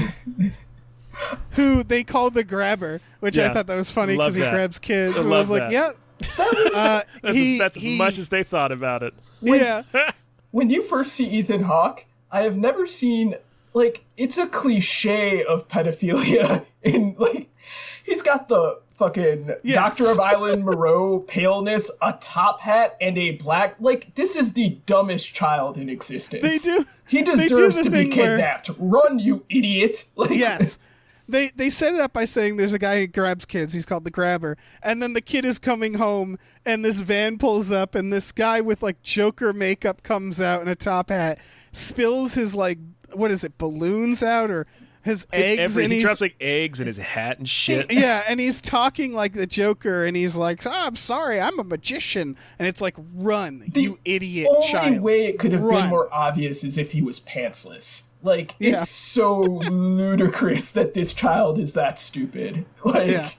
Speaker 3: Who they called the grabber, which I thought that was funny because he grabs kids. And I was like,
Speaker 1: that's as much as they thought about it.
Speaker 4: When you first see Ethan Hawke, I have never seen, like, it's a cliche of pedophilia in, like, got the fucking Doctor of Island Moreau paleness, a top hat, and a black... Like, this is the dumbest child in existence. He deserves to be kidnapped. Run, you idiot. Like,
Speaker 3: yes. They set it up by saying there's a guy who grabs kids. He's called the Grabber. And then the kid is coming home, and this van pulls up, and this guy with, like, Joker makeup comes out in a top hat, spills his, like, what is it, balloons out, or his eggs?
Speaker 1: He drops, like, eggs in his hat and shit.
Speaker 3: Yeah, and he's talking like the Joker, and he's like, I'm sorry, I'm a magician. And it's like, run, you idiot child.
Speaker 4: The only way it could have been more obvious is if he was pantsless. Like, it's so ludicrous that this child is that stupid. Like,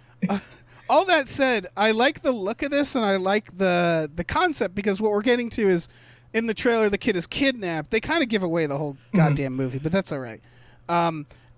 Speaker 3: all that said, I like the look of this, and I like the concept, because what we're getting to is, in the trailer, the kid is kidnapped. They kind of give away the whole goddamn movie, but that's all right.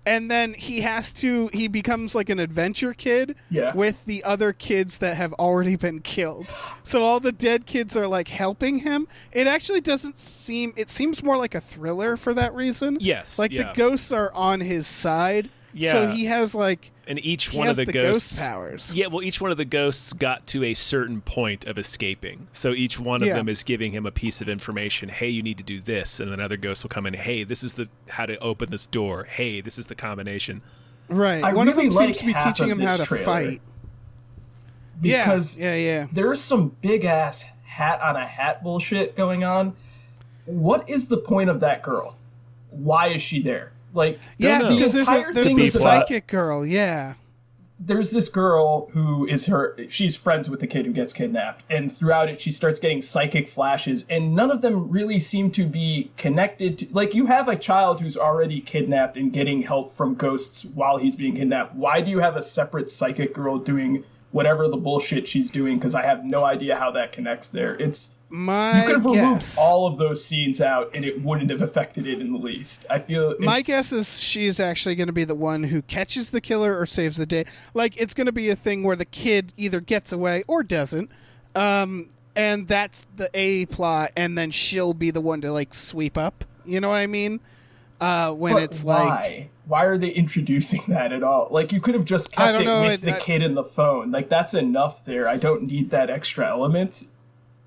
Speaker 3: And then he becomes like an adventure kid with the other kids that have already been killed. So all the dead kids are like helping him. It actually it seems more like a thriller for that reason.
Speaker 1: Yes.
Speaker 3: Like the ghosts are on his side.
Speaker 1: Yeah.
Speaker 3: So he has like...
Speaker 1: And each one of the ghosts...
Speaker 3: ghost powers.
Speaker 1: Yeah, well, each one of the ghosts got to a certain point of escaping. So each one of them is giving him a piece of information. Hey, you need to do this. And then other ghosts will come in. Hey, this is how to open this door. Hey, this is the combination.
Speaker 3: Right. One of them seems to be teaching him how to fight.
Speaker 4: Because there's some big-ass hat-on-a-hat bullshit going on. What is the point of that girl? Why is she there? Like,
Speaker 3: because there's a psychic girl,
Speaker 4: There's this girl who is she's friends with the kid who gets kidnapped, and throughout it she starts getting psychic flashes, and none of them really seem to be connected to, like, you have a child who's already kidnapped and getting help from ghosts while he's being kidnapped. Why do you have a separate psychic girl doing whatever the bullshit she's doing? Because I have no idea how that connects there. You could have removed all of those scenes out and it wouldn't have affected it in the least. I feel
Speaker 3: my guess is she's actually going to be the one who catches the killer or saves the day. Like, it's going to be a thing where the kid either gets away or doesn't, and that's the A plot, and then she'll be the one to like sweep up. You know what I mean?
Speaker 4: Why are they introducing that at all? Like, you could have just kept it with the kid in the phone. Like, that's enough there. I don't need that extra element,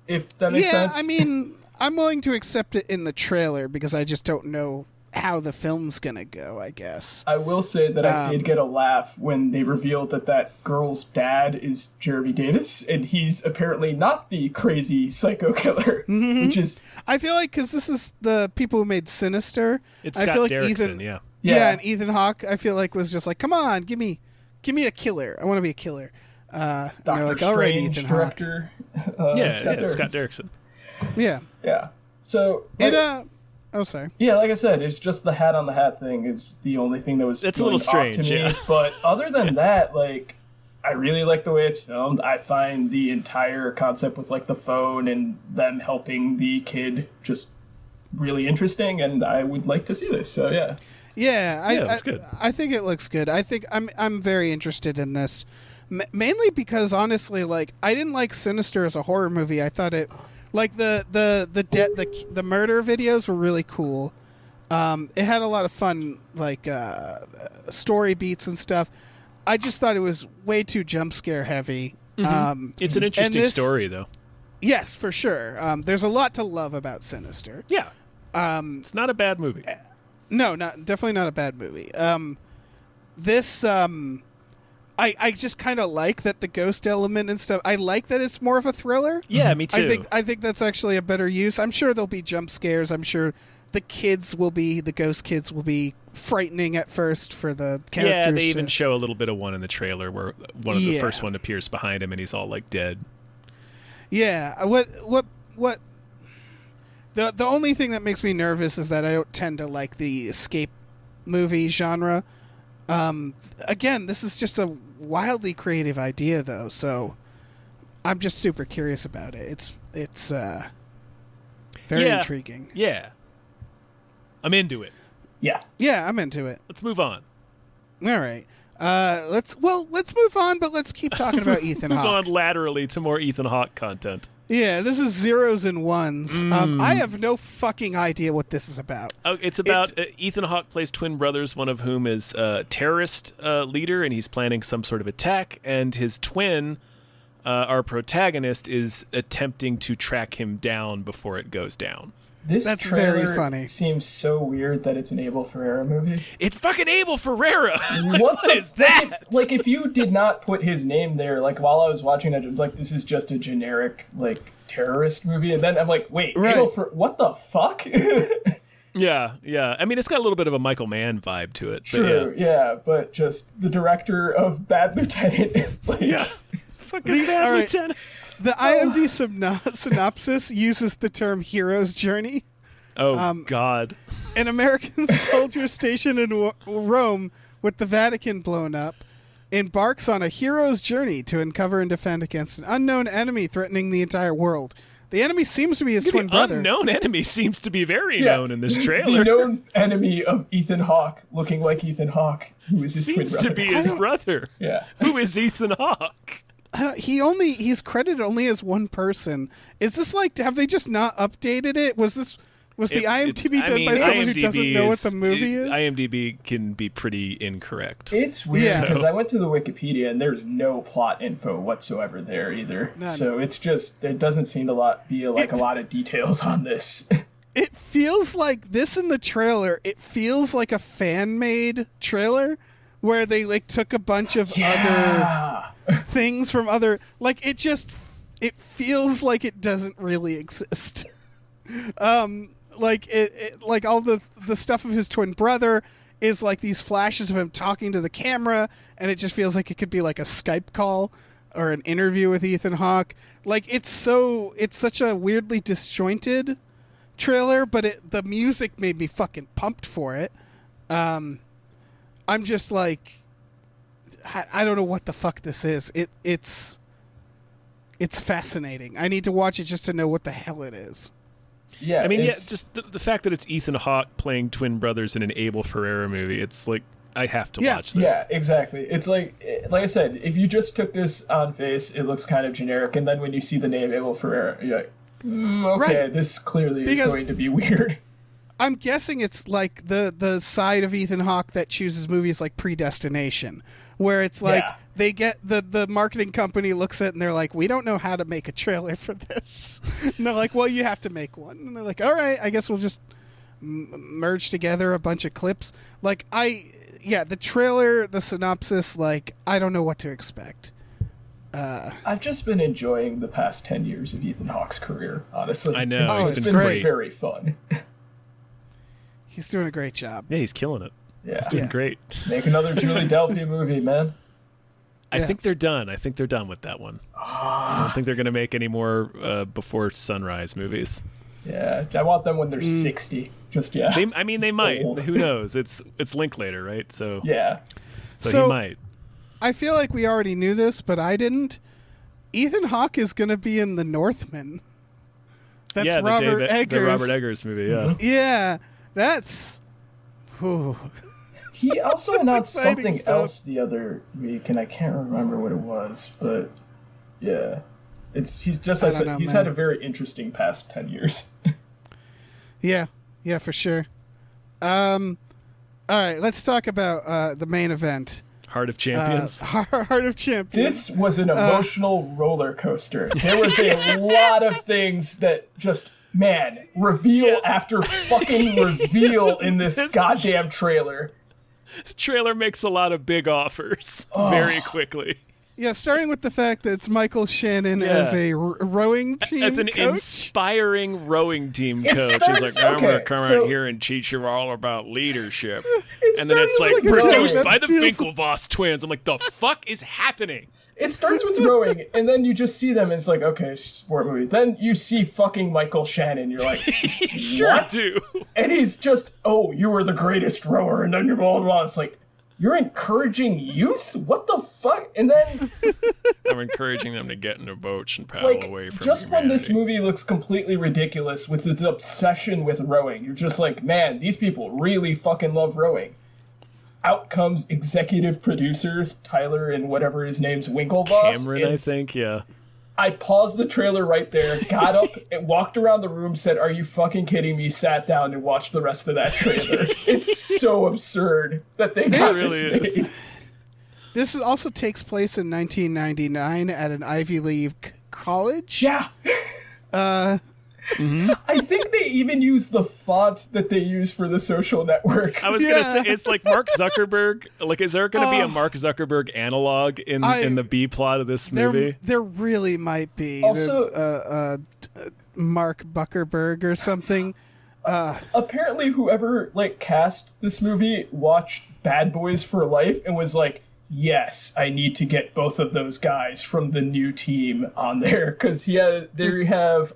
Speaker 4: if that makes sense.
Speaker 3: Yeah, I mean, I'm willing to accept it in the trailer because I just don't know how the film's gonna go, I guess.
Speaker 4: I will say that I did get a laugh when they revealed that girl's dad is Jeremy Davis, and he's apparently not the crazy psycho killer, which is...
Speaker 3: I feel like, because this is the people who made Sinister.
Speaker 1: It's Scott Derrickson,
Speaker 3: Yeah, and Ethan Hawke, I feel like, was just like, come on, give me a killer. I want to be a killer.
Speaker 4: Doctor Strange director.
Speaker 1: Scott Derrickson.
Speaker 3: Yeah.
Speaker 4: Yeah. So
Speaker 3: sorry.
Speaker 4: Yeah, like I said, it's just the hat on the hat thing is the only thing that was
Speaker 1: it's a little strange
Speaker 4: to me. But other than that, like, I really like the way it's filmed. I find the entire concept with like the phone and them helping the kid just really interesting, and I would like to see this. So yeah.
Speaker 3: I think it looks good. I think I'm very interested in this. Mainly because, honestly, like, I didn't like Sinister as a horror movie. I thought it, like, the murder videos were really cool. It had a lot of fun, like, story beats and stuff. I just thought it was way too jump scare heavy.
Speaker 1: It's an interesting story, though.
Speaker 3: Yes, for sure. There's a lot to love about Sinister.
Speaker 1: Yeah. It's not a bad movie.
Speaker 3: No, definitely not a bad movie. I just kind of like that the ghost element and stuff. I like that it's more of a thriller.
Speaker 1: Yeah, me too.
Speaker 3: I think that's actually a better use. I'm sure there'll be jump scares. I'm sure the ghost kids will be frightening at first for the characters.
Speaker 1: Yeah, they even show a little bit of one in the trailer where one of the first one appears behind him and he's all like dead.
Speaker 3: Yeah. What the only thing that makes me nervous is that I don't tend to like the escape movie genre. Again, this is just a wildly creative idea, though, so I'm just super curious about it. It's very intriguing.
Speaker 1: Yeah. I'm into it.
Speaker 4: Yeah.
Speaker 3: Yeah, I'm into it.
Speaker 1: Let's move on.
Speaker 3: All right. Let's move on, but let's keep talking about Ethan Hawke.
Speaker 1: Move on laterally to more Ethan Hawke content.
Speaker 3: Yeah, this is zeros and ones. I have no fucking idea what this is about.
Speaker 1: Oh, it's about Ethan Hawke plays twin brothers, one of whom is a terrorist leader, and he's planning some sort of attack, and his twin, our protagonist, is attempting to track him down before it goes down.
Speaker 4: That's trailer very funny. Seems so weird that it's an Abel Ferrara movie.
Speaker 1: It's fucking Abel Ferrara.
Speaker 4: What is that? Like, if you did not put his name there, like while I was watching that, like this is just a generic like terrorist movie, and then I'm like, wait, right. What the fuck?
Speaker 1: Yeah. I mean, it's got a little bit of a Michael Mann vibe to it.
Speaker 4: True, yeah, but just the director of Bad Lieutenant.
Speaker 1: Fucking Bad Lieutenant.
Speaker 3: The IMDb synopsis uses the term hero's journey.
Speaker 1: Oh, God.
Speaker 3: An American soldier stationed in Rome with the Vatican blown up embarks on a hero's journey to uncover and defend against an unknown enemy threatening the entire world. The enemy seems to be his twin brother.
Speaker 1: The unknown enemy seems to be very known in this trailer.
Speaker 4: The known enemy of Ethan Hawke, looking like Ethan Hawke, who is his twin brother.
Speaker 1: Seems to be his brother.
Speaker 4: Yeah.
Speaker 1: Who is Ethan Hawke?
Speaker 3: He's credited only as one person. Is this like, have they just not updated it? Was the IMDb done by someone who doesn't know what the movie is?
Speaker 1: IMDb can be pretty incorrect.
Speaker 4: It's weird because I went to the Wikipedia and there's no plot info whatsoever there either. None. So it's just, there doesn't seem to be a lot of details on this.
Speaker 3: It feels like this in the trailer. It feels like a fan-made trailer where they like took a bunch of other things from other, like it feels like it doesn't really exist. Like it like all the stuff of his twin brother is like these flashes of him talking to the camera, and it just feels like it could be like a Skype call or an interview with Ethan Hawke. Like it's such a weirdly disjointed trailer, but the music made me fucking pumped for it. I'm just like, I don't know what the fuck this is. It's fascinating. I need to watch it just to know what the hell it is.
Speaker 1: Yeah, I mean, just the fact that it's Ethan Hawke playing twin brothers in an Abel Ferrara movie, it's like, I have to watch this.
Speaker 4: Yeah, exactly. It's like I said, if you just took this on face, it looks kind of generic, and then when you see the name Abel Ferrara, you're like, okay, right. This clearly is going to be weird.
Speaker 3: I'm guessing it's like the side of Ethan Hawke that chooses movies like Predestination, where it's like they get the marketing company looks at it and they're like, we don't know how to make a trailer for this. And they're like, well, you have to make one. And they're like, all right, I guess we'll just merge together a bunch of clips. Like the trailer, the synopsis, like I don't know what to expect.
Speaker 4: I've just been enjoying the past 10 years of Ethan Hawke's career, honestly.
Speaker 1: I know.
Speaker 4: It's been great. Very fun.
Speaker 3: He's doing a great job.
Speaker 1: Yeah, he's killing it.
Speaker 4: Yeah.
Speaker 1: He's doing great.
Speaker 4: Make another Julie Delphi movie, man.
Speaker 1: I think they're done. I think they're done with that one. I don't think they're going to make any more Before Sunrise movies.
Speaker 4: Yeah, I want them when they're 60. Just,
Speaker 1: they might.
Speaker 4: Old.
Speaker 1: Who knows? It's Linklater, right? So
Speaker 4: yeah.
Speaker 1: So he might.
Speaker 3: I feel like we already knew this, but I didn't. Ethan Hawke is going to be in The Northman. That's Robert Eggers.
Speaker 1: The Robert Eggers movie, yeah.
Speaker 3: Mm-hmm. Yeah. That's... Ooh.
Speaker 4: He also announced something else the other week, and I can't remember what it was, but yeah. He's had a very interesting past 10 years.
Speaker 3: Yeah, for sure. All right, let's talk about the main event.
Speaker 1: Heart of Champions.
Speaker 3: Heart of Champions.
Speaker 4: This was an emotional roller coaster. There was a lot of things that just... Man, reveal after fucking reveal in this goddamn trailer.
Speaker 1: This trailer makes a lot of big offers very quickly.
Speaker 3: Yeah, starting with the fact that it's Michael Shannon as a rowing team
Speaker 1: as an
Speaker 3: coach.
Speaker 1: Inspiring rowing team coach. He's like, I'm going to come out here and teach you all about leadership. And then it's like produced by the Winklevoss twins. I'm like, the fuck is happening?
Speaker 4: It starts with rowing, and then you just see them, and it's like, okay, sport movie. Then you see fucking Michael Shannon. You're like,
Speaker 1: sure do.
Speaker 4: And he's just, you were the greatest rower, and then you're blah, blah, blah. It's like, you're encouraging youth? What the fuck? And then...
Speaker 1: I'm encouraging them to get in their boats and paddle away from
Speaker 4: just
Speaker 1: humanity.
Speaker 4: When this movie looks completely ridiculous with its obsession with rowing, you're just like, man, these people really fucking love rowing. out comes executive producers, Tyler and whatever his name's Winklevoss.
Speaker 1: Cameron, I think, yeah.
Speaker 4: I paused the trailer right there, got up, and walked around the room, said, "Are you fucking kidding me?" Sat down and watched the rest of that trailer. It's so absurd that they got
Speaker 1: really
Speaker 4: this made.
Speaker 3: This also takes place in 1999 at an Ivy League college.
Speaker 4: Yeah. I think they even use the font that they use for the Social Network.
Speaker 1: I was gonna say, it's like Mark Zuckerberg. Like, is there gonna be a Mark Zuckerberg analog in the B plot of this movie?
Speaker 3: There really might be.
Speaker 4: Also,
Speaker 3: Mark Zuckerberg or something.
Speaker 4: Apparently, whoever cast this movie watched Bad Boys for Life and was like, "Yes, I need to get both of those guys from the new team on there," because they have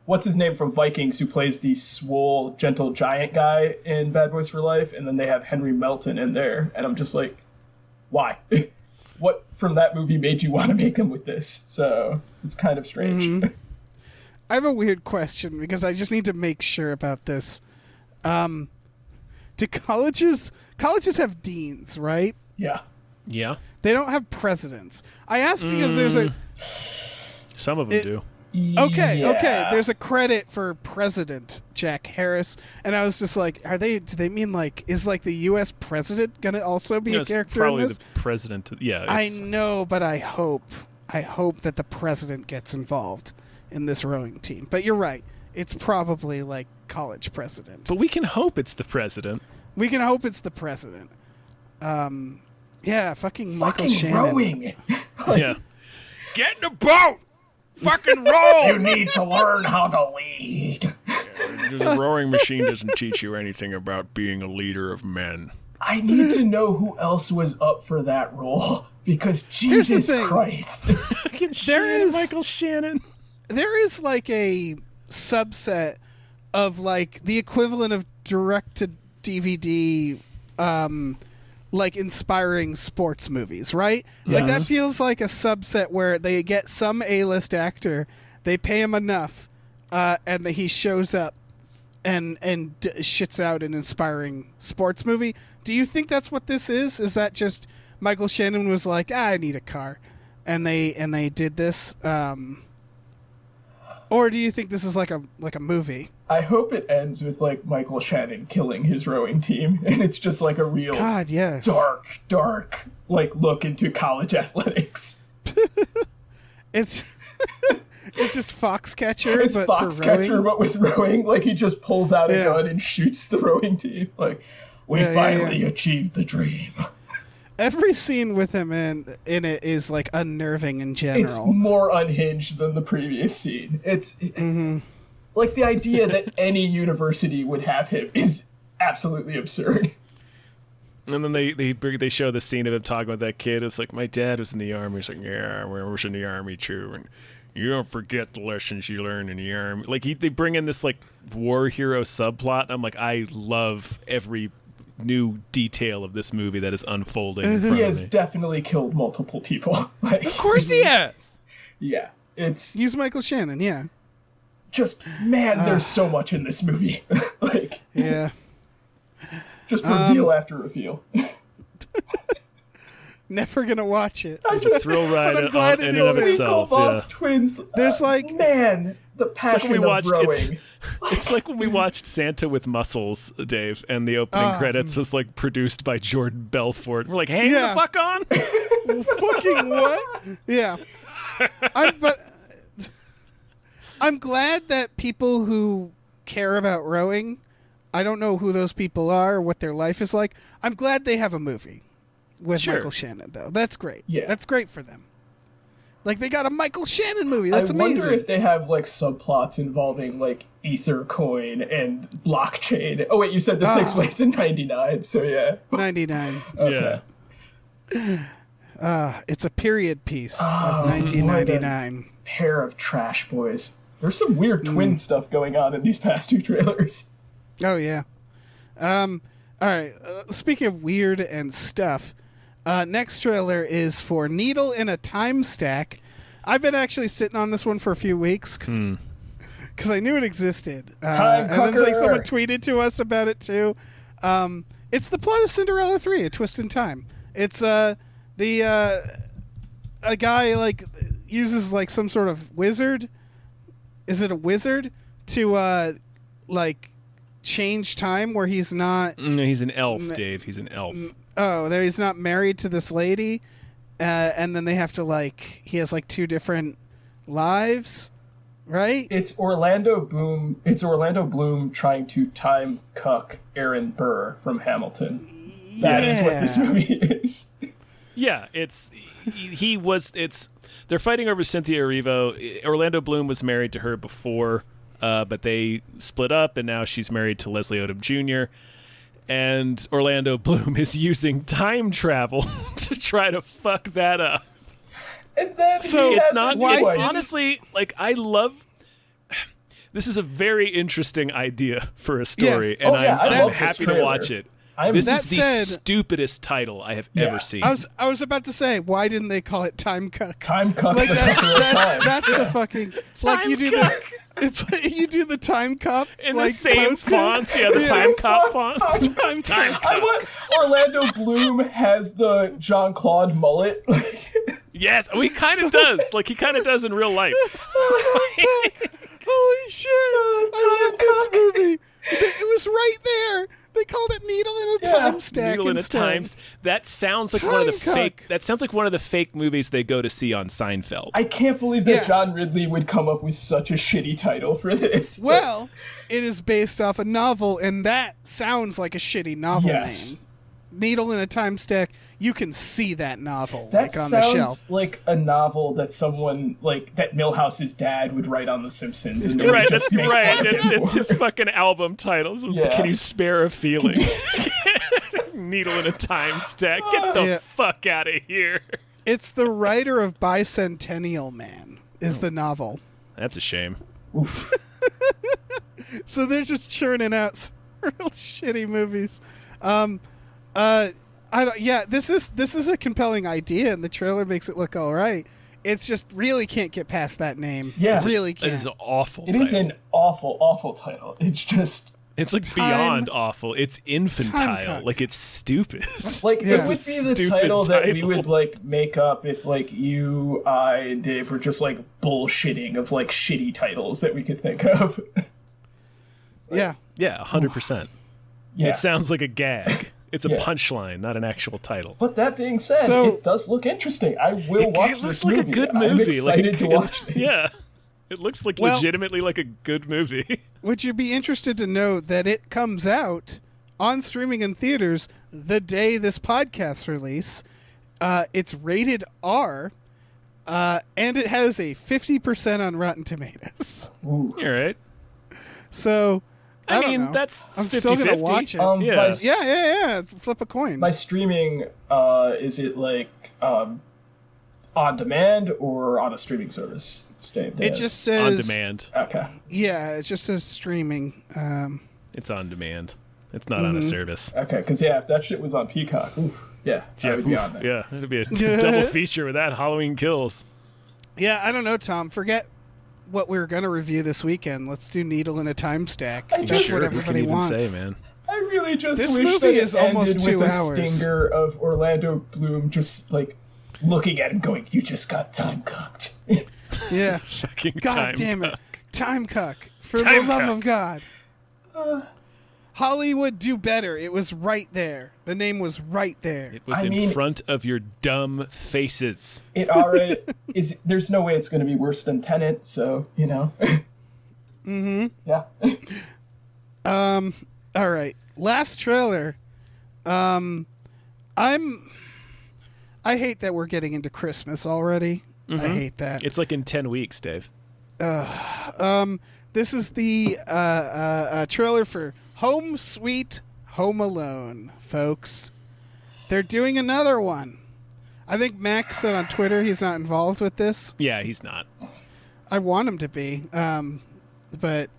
Speaker 4: what's his name from Vikings, who plays the swole, gentle giant guy in Bad Boys for Life, and then they have Henry Melton in there, and I'm just like, why? What from that movie made you want to make them with this? So it's kind of strange.
Speaker 3: Mm-hmm. I have a weird question because I just need to make sure about this. Do colleges have deans, right?
Speaker 4: Yeah.
Speaker 1: Yeah.
Speaker 3: They don't have presidents. I ask because there's a...
Speaker 1: Some of them do.
Speaker 3: Okay,
Speaker 4: Yeah.
Speaker 3: okay. There's a credit for President Jack Harris, and I was just like, do they mean is the U.S. president gonna also be a character
Speaker 1: probably
Speaker 3: in this?
Speaker 1: the president. Yeah.
Speaker 3: I know, but I hope that the president gets involved in this rowing team. But you're right. It's probably college president.
Speaker 1: But we can hope it's the president.
Speaker 3: We can hope it's the president. Yeah, fucking Michael Shannon.
Speaker 4: Rowing.
Speaker 1: Yeah. Get in the boat! Fucking roll!
Speaker 4: You need to learn how to lead.
Speaker 1: The rowing machine doesn't teach you anything about being a leader of men.
Speaker 4: I need to know who else was up for that role, because Jesus Christ.
Speaker 3: There is
Speaker 1: Michael Shannon.
Speaker 3: There is a subset of the equivalent of direct to DVD inspiring sports movies, right?
Speaker 1: Yes.
Speaker 3: That feels like a subset where they get some A-list actor, they pay him enough, and he shows up and shits out an inspiring sports movie. Do you think that's what this is? Is that just Michael Shannon was like, I need a car, and they did this? Or do you think this is like a movie?
Speaker 4: I hope it ends with Michael Shannon killing his rowing team, and it's just a real dark look into college athletics.
Speaker 3: It's just Foxcatcher.
Speaker 4: It's
Speaker 3: but
Speaker 4: Foxcatcher, but with rowing. He just pulls out a gun and shoots the rowing team. We finally achieved the dream.
Speaker 3: Every scene with him in it is unnerving in general.
Speaker 4: It's more unhinged than the previous scene. It's the idea that any university would have him is absolutely absurd.
Speaker 1: And then they show the scene of him talking with that kid. It's my dad was in the army. He's yeah, I was in the army too. And you don't forget the lessons you learn in the army. They bring in this war hero subplot. And I'm I love every new detail of this movie that is unfolding in front
Speaker 4: He has
Speaker 1: of me.
Speaker 4: definitely killed multiple people.
Speaker 1: Of course he has.
Speaker 4: Yeah,
Speaker 3: He's Michael Shannon, yeah.
Speaker 4: Just, man, there's so much in this movie.
Speaker 3: Yeah.
Speaker 4: Just reveal after reveal.
Speaker 3: Never gonna watch it.
Speaker 1: It's a thrill ride in and of itself.
Speaker 4: Winklevoss twins.
Speaker 3: There's
Speaker 4: man, the passion of rowing.
Speaker 1: It's like when we watched Santa with Muscles, Dave, and the opening credits was produced by Jordan Belfort. We're hang the fuck on.
Speaker 3: Fucking what? Yeah. I'm glad that people who care about rowing, I don't know who those people are or what their life is like. I'm glad they have a movie with Michael Shannon, though. That's great.
Speaker 4: Yeah.
Speaker 3: That's great for them. They got a Michael Shannon movie. That's amazing.
Speaker 4: I wonder if they have subplots involving Ethercoin and blockchain. Oh wait, you said this takes place in 99, so yeah.
Speaker 3: 99.
Speaker 4: Okay.
Speaker 3: Yeah. It's a period piece of 1999.
Speaker 4: Pair of trash boys. There's some weird twin stuff going on in these past two trailers.
Speaker 3: Oh yeah. All right. Speaking of weird and stuff, next trailer is for Needle in a Timestack. I've been actually sitting on this one for a few weeks because I knew it existed.
Speaker 4: Time
Speaker 3: and then
Speaker 4: cucker.
Speaker 3: someone tweeted to us about it too. It's the plot of Cinderella 3, A Twist in Time. It's a guy like uses like some sort of wizard. Is it a wizard to like change time where he's not?
Speaker 1: No, he's an elf, Dave. He's an elf.
Speaker 3: Oh, there he's not married to this lady, and then they have to like he has like 2 different lives, right?
Speaker 4: It's Orlando Bloom. It's Orlando Bloom trying to time cuck Aaron Burr from Hamilton. That is what this movie is.
Speaker 1: Yeah, they're fighting over Cynthia Erivo. Orlando Bloom was married to her before, but they split up, and now she's married to Leslie Odom Jr., and Orlando Bloom is using time travel to try to fuck that up.
Speaker 4: And then
Speaker 1: it's honestly, like, I love... This is a very interesting idea for a story, and I'm happy to watch it. This is the stupidest title I have ever seen.
Speaker 3: I was about to say, why didn't they call it Time Cuck?
Speaker 4: Time Cuck.
Speaker 3: Like that's the fucking like you do the. It's like you do the Time Cup
Speaker 1: in
Speaker 3: like,
Speaker 1: the same
Speaker 3: poster.
Speaker 1: font. Yeah, the Time Cup font.
Speaker 3: Time Cup.
Speaker 4: I want Orlando Bloom has the Jean-Claude mullet.
Speaker 1: Yes, he kind of does. Like he kind of does in real life.
Speaker 3: Holy shit! I love this movie. It was right there. They called it Needle in a Time Stack.
Speaker 1: Needle in a Time. That sounds like one of the fake. That sounds like one of the fake movies they go to see on Seinfeld.
Speaker 4: I can't believe that John Ridley would come up with such a shitty title for this.
Speaker 3: Well, it is based off a novel, and that sounds like a shitty novel name. Needle in a Time Stack. You can see that novel
Speaker 4: that
Speaker 3: on the shelf.
Speaker 4: Sounds like a novel that someone like that Milhouse's dad would write on The Simpsons. And
Speaker 1: right, that's right. It's his fucking album title. Can you spare a feeling? Needle in a Time Stack. Get the fuck out of here.
Speaker 3: It's the writer of Bicentennial Man is the novel.
Speaker 1: That's a shame.
Speaker 4: Oof.
Speaker 3: So they're just churning out some real shitty movies. This is a compelling idea, and the trailer makes it look all right. It's just really can't get past that name.
Speaker 4: Yeah,
Speaker 3: it really can't.
Speaker 1: It is an awful.
Speaker 4: It is an awful, awful title. It's just.
Speaker 1: It's like beyond awful. It's infantile. Like it's stupid.
Speaker 4: Like it would be the title that we would like make up if like you, I, and Dave were just like bullshitting of like shitty titles that we could think of.
Speaker 3: Yeah.
Speaker 1: Yeah, 100%.
Speaker 4: Yeah.
Speaker 1: It sounds like a gag. It's a punchline, not an actual title.
Speaker 4: But that being said, it does look interesting. I will watch this movie.
Speaker 1: It looks like a good movie.
Speaker 4: I'm excited to watch this.
Speaker 1: Yeah. It looks like legitimately like a good movie.
Speaker 3: Would you be interested to know that it comes out on streaming in theaters the day this podcast release? It's rated R, and it has a 50% on Rotten Tomatoes.
Speaker 4: Ooh.
Speaker 1: You're right.
Speaker 3: So... I
Speaker 1: mean,
Speaker 3: know.
Speaker 1: that's
Speaker 3: I'm
Speaker 1: 50-50.
Speaker 3: still gonna watch it.
Speaker 1: Yeah.
Speaker 3: Flip a coin.
Speaker 4: By streaming, is it like on demand or on a streaming service?
Speaker 3: It just says
Speaker 1: on demand.
Speaker 4: Okay.
Speaker 3: Yeah, it just says streaming.
Speaker 1: It's on demand. It's not on a service.
Speaker 4: Okay, because if that shit was on Peacock, I would be on there.
Speaker 1: Yeah, it'd be a double feature with that. Halloween Kills.
Speaker 3: Yeah, I don't know, Tom. Forget what we were going to review this weekend. Let's do Needle in a Time Stack.
Speaker 4: That's
Speaker 3: what everybody wants.
Speaker 1: Say, man.
Speaker 4: I really just
Speaker 3: this
Speaker 4: wish
Speaker 3: movie
Speaker 4: that
Speaker 3: is
Speaker 4: it
Speaker 3: almost
Speaker 4: ended
Speaker 3: 2
Speaker 4: with
Speaker 3: hours.
Speaker 4: a stinger of Orlando Bloom just like looking at him going, "You just got time cooked."
Speaker 3: Yeah. God damn it. Time cuck. For the love of God. Hollywood, do better. It was right there. The name was right there.
Speaker 1: It was in front of your dumb faces.
Speaker 4: It already is. There's no way it's going to be worse than Tenet, so, you know.
Speaker 3: Mm-hmm.
Speaker 4: Yeah.
Speaker 3: All right. Last trailer. I hate that we're getting into Christmas already.
Speaker 1: Mm-hmm.
Speaker 3: I hate that.
Speaker 1: It's like in 10 weeks, Dave.
Speaker 3: This is the trailer for Home Sweet Home Alone, folks. They're doing another one. I think Mac said on Twitter he's not involved with this.
Speaker 1: Yeah, he's not.
Speaker 3: I want him to be, but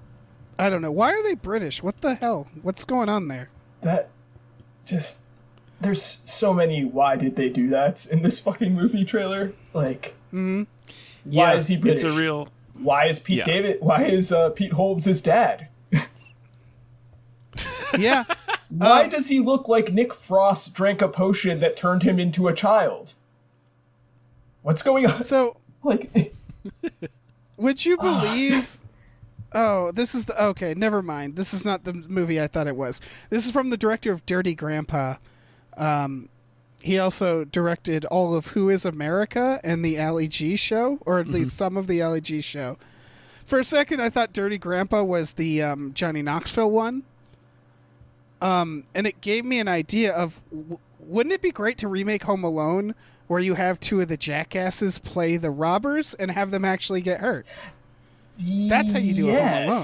Speaker 3: I don't know. Why are they British? What the hell? What's going on there?
Speaker 4: That just... There's so many why did they do that in this fucking movie trailer. Like, why is he British?
Speaker 1: It's a real...
Speaker 4: Why is Pete Holmes his dad?
Speaker 3: Yeah.
Speaker 4: Why does he look like Nick Frost drank a potion that turned him into a child? What's going on?
Speaker 3: So,
Speaker 4: like,
Speaker 3: would you believe... Oh, this is the... Okay, never mind. This is not the movie I thought it was. This is from the director of Dirty Grandpa. He also directed all of Who is America and the Ali G show, or at least some of the Ali G show. For a second, I thought Dirty Grandpa was the Johnny Knoxville one. And it gave me an idea of, wouldn't it be great to remake Home Alone where you have two of the jackasses play the robbers and have them actually get hurt? That's how you do a Home Alone.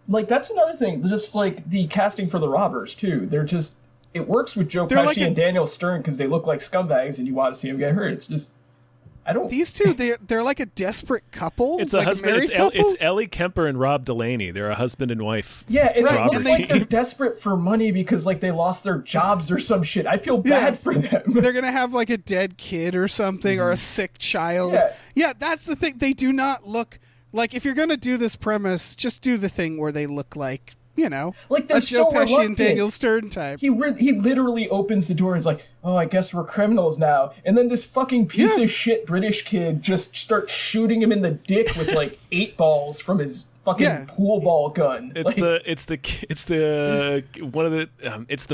Speaker 4: Like, that's another thing. Just, like, the casting for the robbers, too. They're just... It works with Joe Pesci and Daniel Stern because they look like scumbags and you want to see them get hurt. It's just... I don't...
Speaker 3: These two, they're like a desperate couple.
Speaker 1: It's
Speaker 3: like
Speaker 1: a husband.
Speaker 3: couple?
Speaker 1: It's Ellie Kemper and Rob Delaney. They're a husband and wife.
Speaker 4: Yeah, and
Speaker 3: Right,
Speaker 4: it looks like they're desperate for money because, like, they lost their jobs or some shit. I feel bad for them.
Speaker 3: They're going to have, like, a dead kid or something or a sick child. Yeah, that's the thing. They do not look... Like, if you're going to do this premise, just do the thing where they look like, you know,
Speaker 4: like
Speaker 3: a Joe Pesci and Daniel Stern type.
Speaker 4: He literally opens the door and is like, oh, I guess we're criminals now. And then this fucking piece of shit British kid just starts shooting him in the dick with, like, 8 balls from his fucking pool ball gun.
Speaker 1: It's the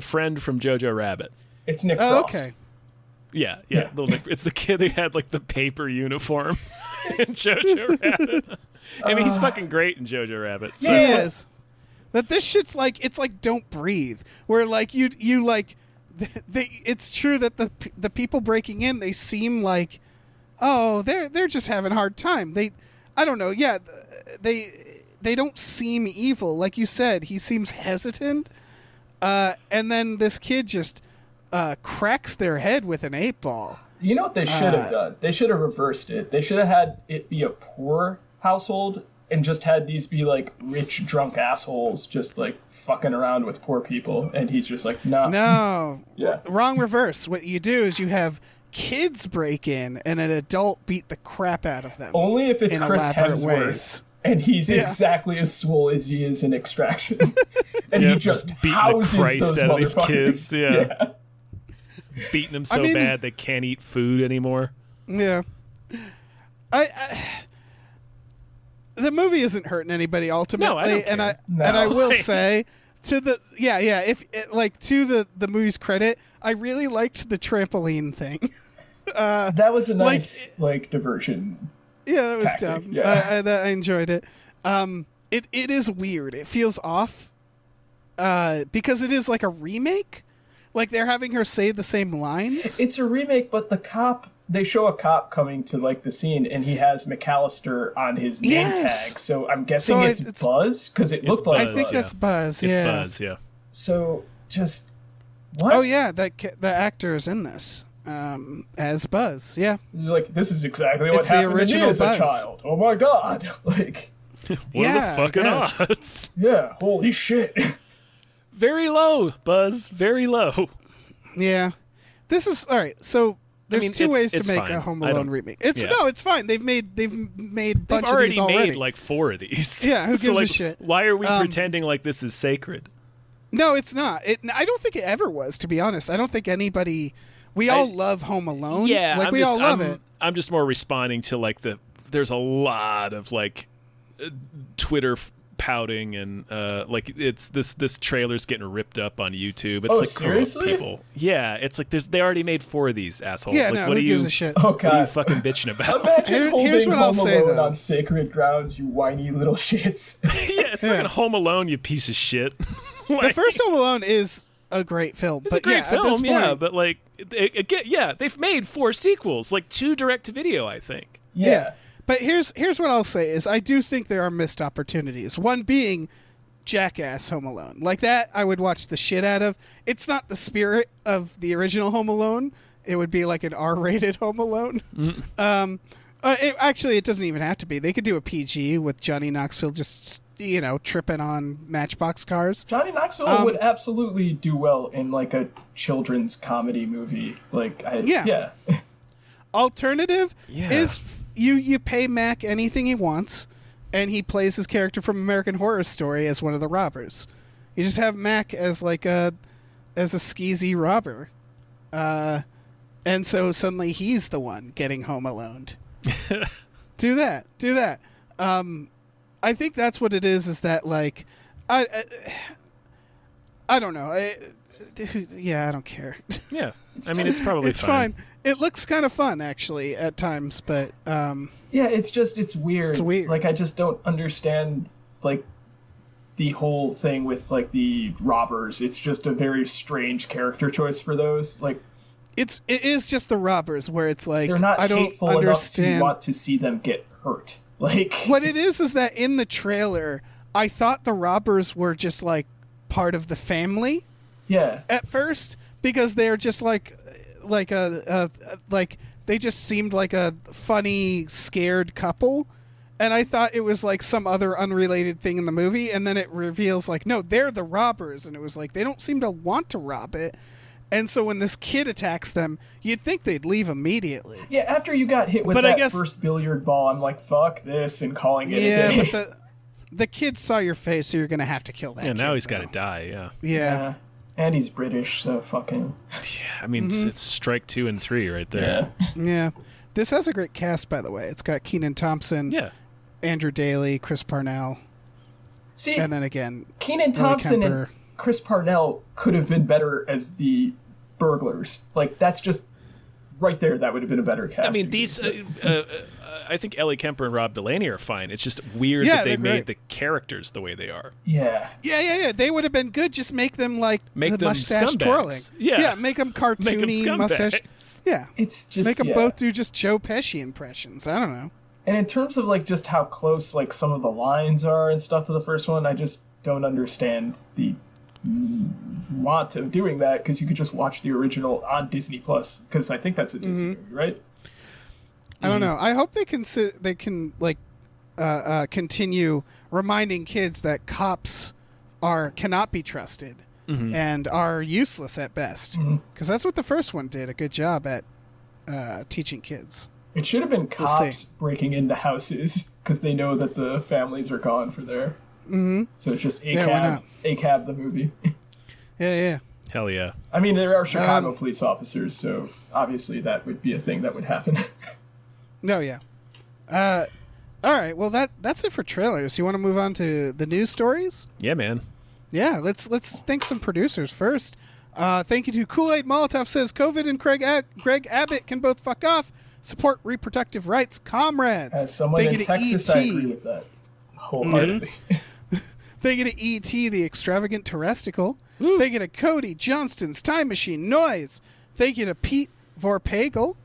Speaker 1: friend from Jojo Rabbit.
Speaker 4: It's Nick Frost.
Speaker 3: Okay.
Speaker 1: Yeah. It's the kid who had, like, the paper uniform in Jojo Rabbit. I mean, he's fucking great in Jojo Rabbit. So.
Speaker 3: He is. But this shit's like, it's like Don't Breathe, where, like, you like, it's true that the people breaking in, they seem like, oh, they're just having a hard time. I don't know. Yeah, they don't seem evil. Like you said, he seems hesitant. And then this kid just cracks their head with an 8-ball.
Speaker 4: You know what they should have done? They should have reversed it. They should have had it be a poor household and just had these be, like, rich, drunk assholes just, like, fucking around with poor people. And he's just like, no.
Speaker 3: No.
Speaker 4: Yeah.
Speaker 3: Wrong reverse. What you do is you have kids break in and an adult beat the crap out of them.
Speaker 4: Only if it's Chris Hemsworth.
Speaker 3: Ways.
Speaker 4: And he's exactly as swole as he is in Extraction. And he just houses
Speaker 1: the Christ
Speaker 4: those
Speaker 1: out of
Speaker 4: motherfuckers.
Speaker 1: these kids. Yeah. Beating them so bad they can't eat food anymore.
Speaker 3: Yeah. The movie isn't hurting anybody ultimately,
Speaker 1: no, I don't care.
Speaker 3: And I will say to the to the movie's credit, I really liked the trampoline thing.
Speaker 4: That was a nice diversion.
Speaker 3: Yeah, that was
Speaker 4: tactic.
Speaker 3: dumb.
Speaker 4: Yeah.
Speaker 3: I enjoyed it. It is weird. It feels off because it is like a remake. Like they're having her say the same lines.
Speaker 4: It's a remake, but they show a cop coming to, like, the scene, and he has McAllister on his name tag. So I'm guessing it's Buzz, because it looked like
Speaker 3: I think that's Buzz.
Speaker 1: It's Buzz, yeah.
Speaker 4: So just what?
Speaker 3: Oh yeah, the actor is in this as Buzz. Yeah,
Speaker 4: like this is exactly what happened to me as a child. Oh my god! Like,
Speaker 1: what are the fucking odds?
Speaker 4: Yeah, holy shit.
Speaker 1: Very low, Buzz. Very low.
Speaker 3: Yeah, this is all right. So. There's two ways to make a Home Alone remake. It's fine. They've made a bunch of these already.
Speaker 1: They've made like 4 of these.
Speaker 3: Yeah, who gives a shit?
Speaker 1: Why are we pretending like this is sacred?
Speaker 3: No, it's not. I don't think it ever was, to be honest. I don't think anybody. We all love Home Alone.
Speaker 1: Yeah,
Speaker 3: like all love it.
Speaker 1: I'm just more responding to like there's a lot of like Twitter pouting and like it's this trailer's getting ripped up on YouTube. It's like
Speaker 4: seriously?
Speaker 1: People. Yeah, it's like they already made 4 of these assholes.
Speaker 3: Yeah,
Speaker 1: like,
Speaker 3: no,
Speaker 1: what
Speaker 3: who
Speaker 1: are
Speaker 3: gives
Speaker 1: you,
Speaker 3: a shit?
Speaker 4: Oh god,
Speaker 1: what are you fucking bitching about?
Speaker 4: Imagine holding
Speaker 3: what I'll
Speaker 4: Home
Speaker 3: say,
Speaker 4: Alone
Speaker 3: though.
Speaker 4: on sacred grounds, you whiny little shits.
Speaker 1: Yeah, it's fucking Home Alone, you piece of shit.
Speaker 3: The first Home Alone is a great film.
Speaker 1: It's a great film, at this point, but like they've made 4 sequels, like 2 direct to video, I think.
Speaker 4: Yeah.
Speaker 3: But here's what I'll say is I do think there are missed opportunities. One being Jackass Home Alone. Like that I would watch the shit out of. It's not the spirit of the original Home Alone. It would be like an R-rated Home Alone. Actually, it doesn't even have to be. They could do a PG with Johnny Knoxville just, tripping on Matchbox cars.
Speaker 4: Johnny Knoxville would absolutely do well in like a children's comedy movie. Like, yeah.
Speaker 3: Alternative is you pay Mac anything he wants, and he plays his character from American Horror Story as one of the robbers. You just have Mac as like a skeezy robber, and so suddenly he's the one getting home alone. Do that. I think that's what it is. Is that like, I don't know. I don't care.
Speaker 1: Yeah, I mean, it's probably
Speaker 3: fine. It looks kind of fun actually at times, but
Speaker 4: yeah, it's weird.
Speaker 3: It's weird.
Speaker 4: Like I just don't understand like the whole thing with like the robbers. It's just a very strange character choice for those. Like
Speaker 3: it is just the robbers where it's like
Speaker 4: they're not
Speaker 3: I don't
Speaker 4: hateful
Speaker 3: understand.
Speaker 4: enough to want to see them get hurt. Like
Speaker 3: what it is that in the trailer, I thought the robbers were just like part of the family.
Speaker 4: Yeah.
Speaker 3: At first, because they're just like they just seemed like a funny, scared couple, and I thought it was like some other unrelated thing in the movie, and then it reveals like no, they're the robbers, and it was like they don't seem to want to rob it. And so when this kid attacks them, you'd think they'd leave immediately.
Speaker 4: Yeah, after you got hit with first billiard ball, I'm like, fuck this, and calling it a day.
Speaker 3: Yeah, but the kid saw your face, so you're going to have to kill that kid.
Speaker 1: Yeah, now he's got to die,
Speaker 3: Yeah.
Speaker 4: And he's British, so fucking...
Speaker 1: Yeah, I mean, it's strike 2 and 3 right there.
Speaker 3: Yeah. This has a great cast, by the way. It's got Kenan Thompson, Andrew Daly, Chris Parnell.
Speaker 4: See,
Speaker 3: and then again,
Speaker 4: Kenan Thompson and Chris Parnell could have been better as the burglars. Like, that's just... Right there, that would have been a better cast.
Speaker 1: I mean, these... I think Ellie Kemper and Rob Delaney are fine. It's just weird that they made the characters the way they are.
Speaker 3: Yeah. They would have been good. Just make them like the mustache
Speaker 1: scumbags.
Speaker 3: twirling.
Speaker 1: Yeah,
Speaker 3: make them cartoony mustache. Yeah,
Speaker 4: it's just
Speaker 3: make them both do just Joe Pesci impressions. I don't know.
Speaker 4: And in terms of like just how close like some of the lines are and stuff to the first one, I just don't understand the want of doing that because you could just watch the original on Disney Plus because I think that's a Disney movie, right?
Speaker 3: I don't know. I hope they can like continue reminding kids that cops cannot be trusted and are useless at best. Because that's what the first one did a good job at teaching kids.
Speaker 4: It should have been cops breaking into houses because they know that the families are gone for there. So it's just ACAB the movie.
Speaker 3: Yeah.
Speaker 1: Hell yeah.
Speaker 4: I mean, there are Chicago police officers, so obviously that would be a thing that would happen.
Speaker 3: No, yeah. All right. Well, that's it for trailers. You want to move on to the news stories?
Speaker 1: Yeah, man.
Speaker 3: Yeah. Let's thank some producers first. Thank you to Kool-Aid Molotov says COVID and Greg Abbott can both fuck off. Support reproductive rights, comrades.
Speaker 4: As someone in Texas, I agree with that wholeheartedly.
Speaker 3: Thank you to E.T. the Extravagant Terresticle. Thank you to Cody Johnston's Time Machine Noise. Thank you to Pete Vorpagel.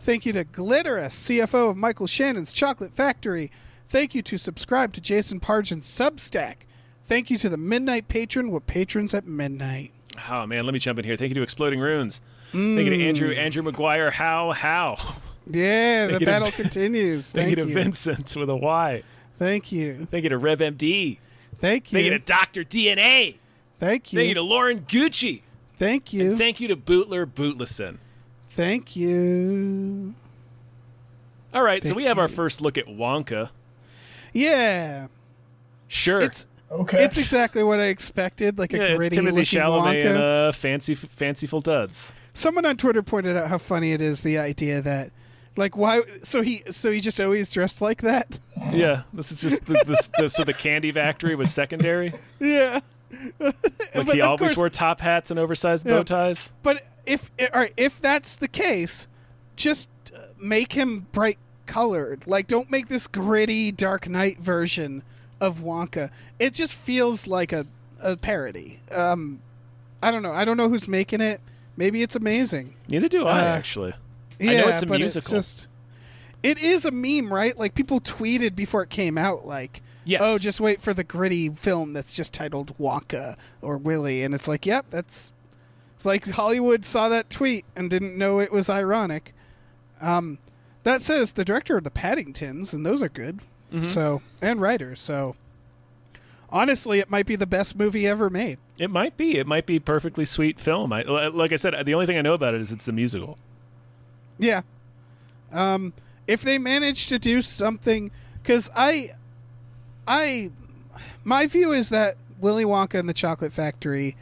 Speaker 3: Thank you to Glitterus, CFO of Michael Shannon's Chocolate Factory. Thank you to subscribe to Jason Pargin's Substack. Thank you to the Midnight Patron with patrons at midnight.
Speaker 1: Oh, man, let me jump in here. Thank you to Exploding Runes. Thank you to Andrew McGuire. How?
Speaker 3: Yeah, the battle continues.
Speaker 1: Thank you to Vincent with a Y.
Speaker 3: Thank you.
Speaker 1: Thank you to RevMD.
Speaker 3: Thank you.
Speaker 1: Thank you to Dr. DNA.
Speaker 3: Thank you.
Speaker 1: Thank you to Lauren Gucci.
Speaker 3: Thank you.
Speaker 1: And thank you to Bootler Bootlesson.
Speaker 3: Thank you.
Speaker 1: All right, so we have our first look at Wonka.
Speaker 3: Yeah.
Speaker 1: Sure.
Speaker 3: It's exactly what I expected, like a gritty looking
Speaker 1: Chalamet
Speaker 3: Wonka.
Speaker 1: And fanciful duds.
Speaker 3: Someone on Twitter pointed out how funny it is, the idea that, like, why? So he just always dressed like that.
Speaker 1: Yeah, this is just so the candy factory was secondary.
Speaker 3: Yeah.
Speaker 1: Like he always wore top hats and oversized bow ties.
Speaker 3: But if that's the case, just make him bright colored. Like, don't make this gritty Dark Knight version of Wonka. It just feels like a parody. I don't know. I don't know who's making it. Maybe it's amazing.
Speaker 1: Neither do I, actually.
Speaker 3: Yeah,
Speaker 1: I know it's a
Speaker 3: but
Speaker 1: musical.
Speaker 3: It is a meme, right? Like, people tweeted before it came out, like,
Speaker 1: yes.
Speaker 3: Oh, just wait for the gritty film that's just titled Wonka or Willy. And it's like, yep, it's like Hollywood saw that tweet and didn't know it was ironic. That says the director of the Paddingtons, and those are good. So, and writers. So, honestly, it might be the best movie ever made.
Speaker 1: It might be. It might be perfectly sweet film. Like I said, the only thing I know about it is it's a musical.
Speaker 3: Yeah. If they manage to do something, because my view is that Willy Wonka and the Chocolate Factory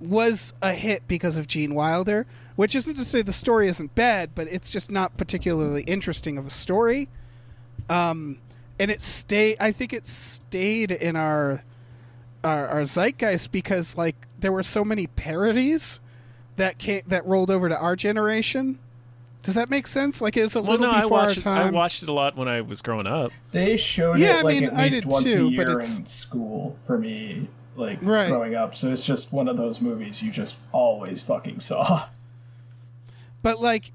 Speaker 3: was a hit because of Gene Wilder, which isn't to say the story isn't bad, but it's just not particularly interesting of a story. And I think it stayed in our zeitgeist because like there were so many parodies that rolled over to our generation. Does that make sense? Like, it was a little before our time.
Speaker 1: I watched it a lot when I was growing up.
Speaker 4: They showed it at least once a year in school for me, like, growing up. So it's just one of those movies you just always fucking saw.
Speaker 3: But, like...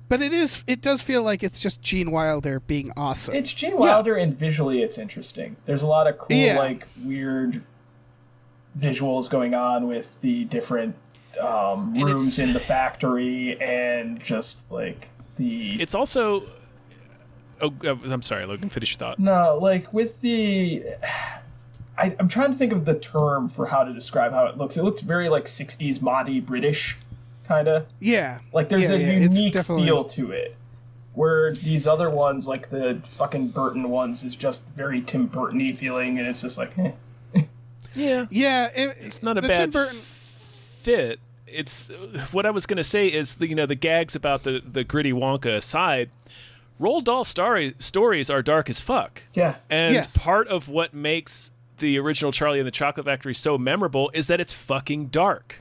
Speaker 3: But it does feel like it's just Gene Wilder being awesome.
Speaker 4: It's Gene Wilder, and visually it's interesting. There's a lot of cool, like, weird visuals going on with the different... rooms in the factory and just like the
Speaker 1: it's also I'm sorry, Logan, finish your thought.
Speaker 4: No, like with the I'm trying to think of the term for how to describe how it looks very like 60s moddy British kind of like there's a unique feel to it, where these other ones like the fucking Burton ones is just very Tim Burton-y feeling, and it's just like
Speaker 1: it's not a bad Tim Burton fit. It's what I was going to say is the gags about the gritty Wonka aside, Roald Dahl stories are dark as fuck.
Speaker 4: Yeah.
Speaker 1: And part of what makes the original Charlie and the Chocolate Factory so memorable is that it's fucking dark.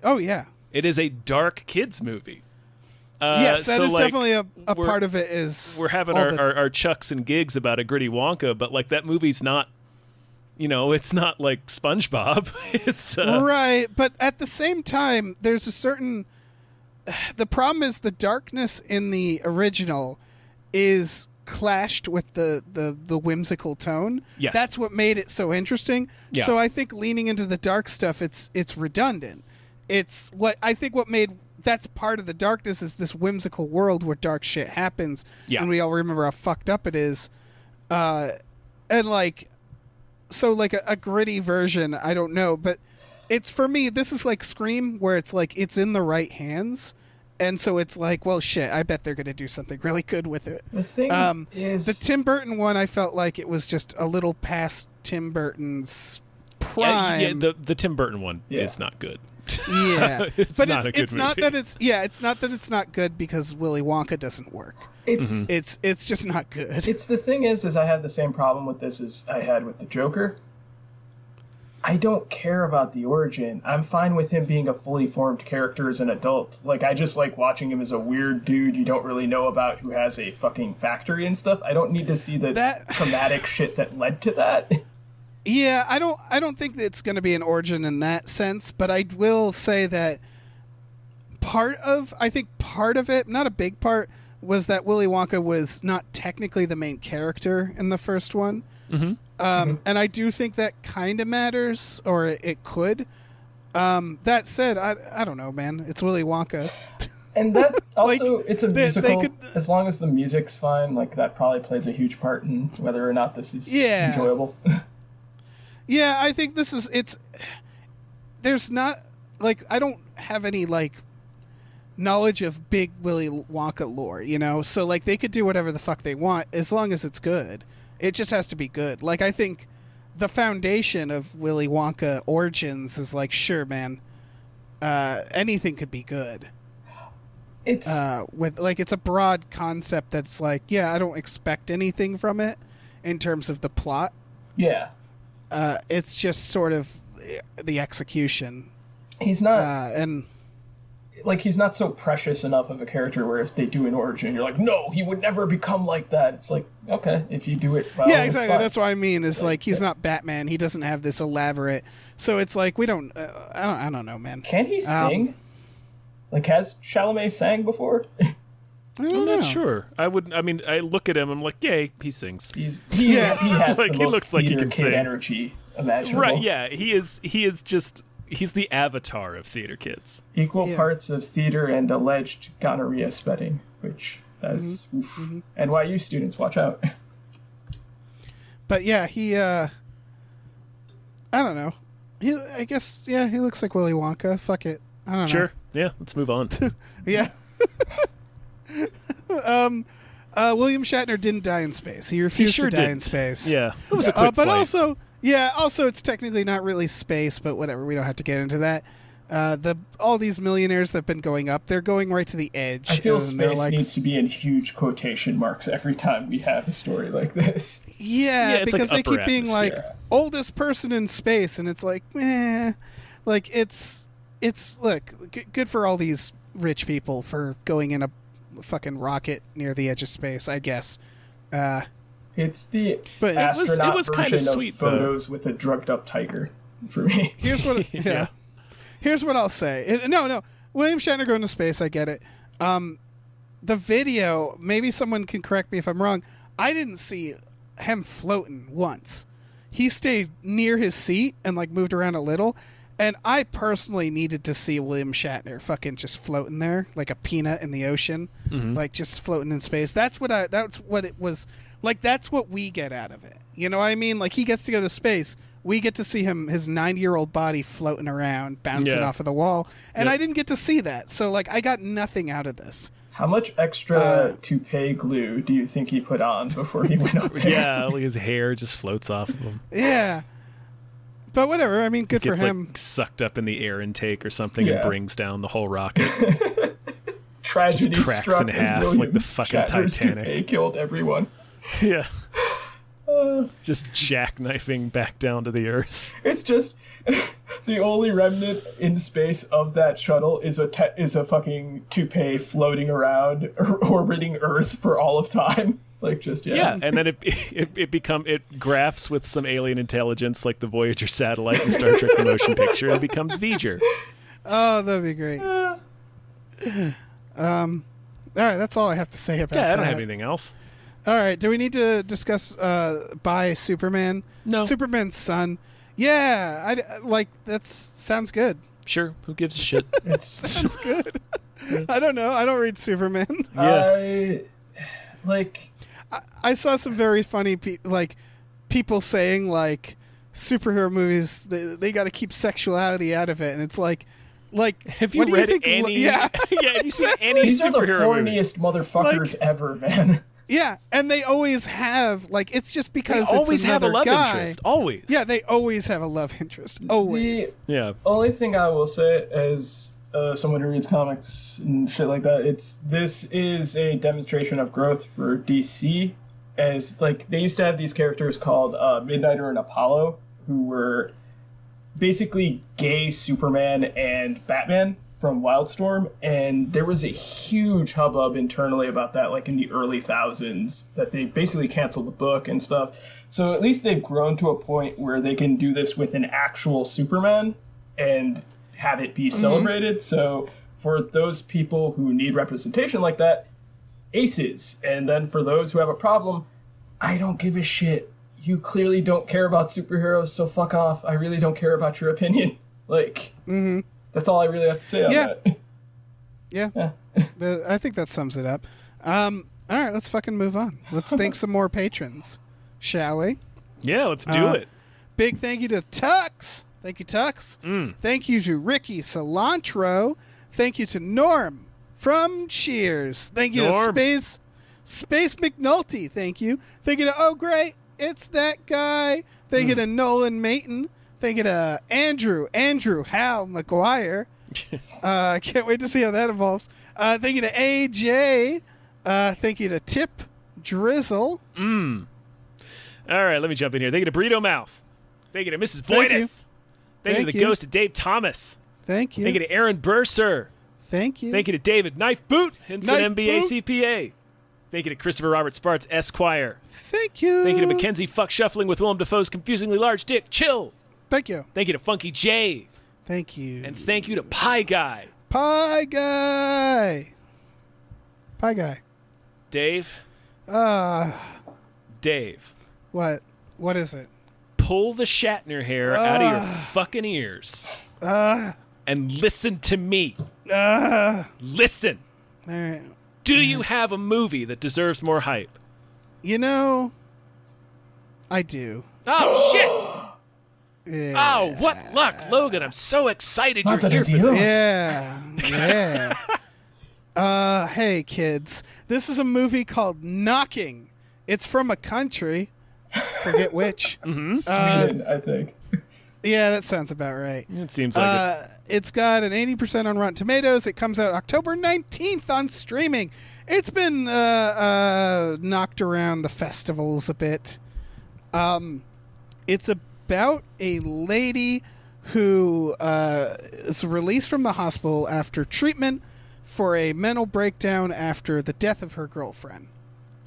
Speaker 3: Oh yeah.
Speaker 1: It is a dark kids movie.
Speaker 3: Yes, that is definitely a part of it. Is
Speaker 1: we're having our chucks and gigs about a gritty Wonka, but like that movie's not. It's not like SpongeBob. It's
Speaker 3: right, but at the same time, there's a certain. The problem is the darkness in the original is clashed with the whimsical tone.
Speaker 1: Yes,
Speaker 3: that's what made it so interesting.
Speaker 1: Yeah.
Speaker 3: So I think leaning into the dark stuff, it's redundant. It's what I think what made. That's part of the darkness is this whimsical world where dark shit happens, and we all remember how fucked up it is, and like. So, like, a gritty version, I don't know. But it's, for me, this is like Scream, where it's like, it's in the right hands. And so it's like, well, shit, I bet they're going to do something really good with it.
Speaker 4: The thing is...
Speaker 3: The Tim Burton one, I felt like it was just a little past Tim Burton's prime.
Speaker 1: Yeah, the Tim Burton one is not good.
Speaker 3: Yeah.
Speaker 1: It's
Speaker 3: but
Speaker 1: not a good movie.
Speaker 3: It's not that it's not good because Willy Wonka doesn't work. It's just not good.
Speaker 4: It's the thing is I have the same problem with this as I had with the Joker. I don't care about the origin. I'm fine with him being a fully formed character as an adult. Like, I just like watching him as a weird dude you don't really know about who has a fucking factory and stuff. I don't need to see the traumatic shit that led to that.
Speaker 3: Yeah, I don't think that it's going to be an origin in that sense, but I will say that part of it, not a big part, was that Willy Wonka was not technically the main character in the first one.
Speaker 1: Mm-hmm.
Speaker 3: And I do think that kind of matters, or it could. That said, I don't know, man. It's Willy Wonka.
Speaker 4: And that also, like, it's a musical. As long as the music's fine, like, that probably plays a huge part in whether or not this is enjoyable.
Speaker 3: Yeah, I think there's not, like, I don't have any, like, knowledge of big Willy Wonka lore, so like they could do whatever the fuck they want as long as it's good. It just has to be good. Like, I think the foundation of Willy Wonka Origins is like, sure, man, anything could be good. It's it's a broad concept that's like, yeah, I don't expect anything from it in terms of the plot.
Speaker 4: Yeah.
Speaker 3: It's just sort of the execution.
Speaker 4: He's not he's not so precious enough of a character where if they do an origin, you're like, no, he would never become like that. It's like, okay, if you do it well,
Speaker 3: yeah, exactly. That's what I mean. Is like he's not Batman. He doesn't have this elaborate. So it's like we don't. I don't know, man.
Speaker 4: Can he sing? Like, has Chalamet sang before?
Speaker 1: I'm not sure. I look at him. I'm like, yay, he sings.
Speaker 4: He has
Speaker 1: like,
Speaker 4: the
Speaker 1: he
Speaker 4: most
Speaker 1: looks like he can
Speaker 4: kid
Speaker 1: sing.
Speaker 4: Energy imaginable.
Speaker 1: Right? Yeah, he is just. He's the avatar of theater kids.
Speaker 4: Equal parts of theater and alleged gonorrhea spreading, which that's NYU students, watch out.
Speaker 3: But yeah, he I don't know. I guess he looks like Willy Wonka. Fuck it. I don't know.
Speaker 1: Sure. Yeah, let's move on.
Speaker 3: Yeah. William Shatner didn't die in space. He refused to die in space.
Speaker 1: Yeah, it was a quick
Speaker 3: but
Speaker 1: flight.
Speaker 3: also it's technically not really space, but whatever. We don't have to get into that. All these millionaires that've been going up, they're going right to the edge.
Speaker 4: I feel space needs to be in huge quotation marks every time we have a story like this.
Speaker 3: Yeah, because they keep being like oldest person in space, and it's like, like it's look, good for all these rich people for going in a fucking rocket near the edge of space, I guess.
Speaker 4: It's the
Speaker 3: but
Speaker 4: astronaut
Speaker 1: it was
Speaker 4: version
Speaker 1: kind of sweet,
Speaker 4: of photos with a drugged up tiger for me.
Speaker 3: Here's what Here's what I'll say. No, William Shatner going to space, I get it. The video, maybe someone can correct me if I'm wrong, I didn't see him floating once. He stayed near his seat and like moved around a little, and I personally needed to see William Shatner fucking just floating there like a peanut in the ocean, like just floating in space. That's what it was like. That's what we get out of it. You know what I mean? Like he gets to go to space. We get to see his 90-year-old body floating around, bouncing off of the wall, and I didn't get to see that. So like I got nothing out of this.
Speaker 4: How much extra toupee glue do you think he put on before he went up there?
Speaker 1: Yeah, like his hair just floats off of him.
Speaker 3: Yeah. But whatever, I mean, good for him.
Speaker 1: Like, sucked up in the air intake or something and brings down the whole rocket.
Speaker 4: Tragedy
Speaker 1: just cracks
Speaker 4: struck
Speaker 1: in half like the fucking
Speaker 4: Shatner's
Speaker 1: Titanic.
Speaker 4: Toupee killed everyone.
Speaker 1: Yeah. Just jackknifing back down to the earth.
Speaker 4: It's just the only remnant in space of that shuttle is a fucking toupee floating around orbiting Earth for all of time. Like just
Speaker 1: yeah, and then it graphs with some alien intelligence like the Voyager satellite in Star Trek the Motion Picture and becomes V'ger.
Speaker 3: Oh, that'd be great. All right, that's all I have to say about that.
Speaker 1: Yeah, I don't have anything else.
Speaker 3: All right, do we need to discuss by Superman?
Speaker 1: No.
Speaker 3: Superman's son. Yeah, that sounds good.
Speaker 1: Sure, who gives a shit?
Speaker 3: Sounds good. I don't know. I don't read Superman.
Speaker 1: Yeah.
Speaker 3: I saw some very funny people saying like superhero movies they got to keep sexuality out of it, and it's like
Speaker 1: have you read any? Yeah, have you seen any
Speaker 4: These
Speaker 1: superhero
Speaker 4: are the horniest motherfuckers ever, man.
Speaker 3: Yeah, and they always have it's just because
Speaker 1: they always
Speaker 3: it's another
Speaker 1: have a love
Speaker 3: guy.
Speaker 1: interest. Always.
Speaker 3: Yeah, they always have a love interest. Always.
Speaker 4: The only thing I will say as someone who reads comics and shit like that, this is a demonstration of growth for DC. As they used to have these characters called Midnighter and Apollo, who were basically gay Superman and Batman from Wildstorm, and there was a huge hubbub internally about that, in the early thousands, that they basically canceled the book and stuff. So at least they've grown to a point where they can do this with an actual Superman and have it be celebrated. So for those people who need representation like that, aces. And then for those who have a problem, I don't give a shit. You clearly don't care about superheroes, so fuck off. I really don't care about your opinion. That's all I really have to say on that.
Speaker 3: Yeah. I think that sums it up. All right, let's fucking move on. Let's thank some more patrons, shall we?
Speaker 1: Yeah, let's do it.
Speaker 3: Big thank you to Tux. Thank you, Tux. Thank you to Ricky Cilantro. Thank you to Norm from Cheers. Thank you to Space McNulty. Thank you. Thank you to Oh Great, It's That Guy. Thank you to Nolan Mayton. Thank you to Andrew Hal McGuire. I can't wait to see how that evolves. Thank you to AJ. Thank you to Tip Drizzle.
Speaker 1: All right, let me jump in here. Thank you to Burrito Mouth. Thank you to Mrs. Voidus. Thank you to the Ghost of Dave Thomas.
Speaker 3: Thank you.
Speaker 1: Thank you to Aaron Burser.
Speaker 3: Thank you.
Speaker 1: Thank you to David Knife Boot, Ensign
Speaker 3: Knife
Speaker 1: MBA
Speaker 3: Boot.
Speaker 1: CPA. Thank you to Christopher Robert Sparts, Esquire.
Speaker 3: Thank you.
Speaker 1: Thank you to Mackenzie Fuck Shuffling with Willem Dafoe's confusingly large dick. Chill.
Speaker 3: Thank you.
Speaker 1: Thank you to Funky J.
Speaker 3: Thank you.
Speaker 1: And thank you to Pie Guy.
Speaker 3: Pie Guy. Pie Guy.
Speaker 1: Dave. Dave.
Speaker 3: What? What is it?
Speaker 1: Pull the Shatner hair out of your fucking ears. And listen to me. Listen.
Speaker 3: All right.
Speaker 1: Do you have a movie that deserves more hype?
Speaker 3: You know, I do.
Speaker 1: Oh, shit.
Speaker 3: Yeah.
Speaker 1: Oh, what luck, Logan. I'm so excited you're here for
Speaker 4: Dios.
Speaker 1: this.
Speaker 3: Yeah. Yeah. Hey, kids. This is a movie called Knocking. It's from a country. Forget which.
Speaker 4: Sweden, I think.
Speaker 3: Yeah, that sounds about right.
Speaker 1: It seems like it.
Speaker 3: It's got an 80% on Rotten Tomatoes. It comes out October 19th on streaming. It's been knocked around the festivals a bit. It's about a lady who is released from the hospital after treatment for a mental breakdown after the death of her girlfriend.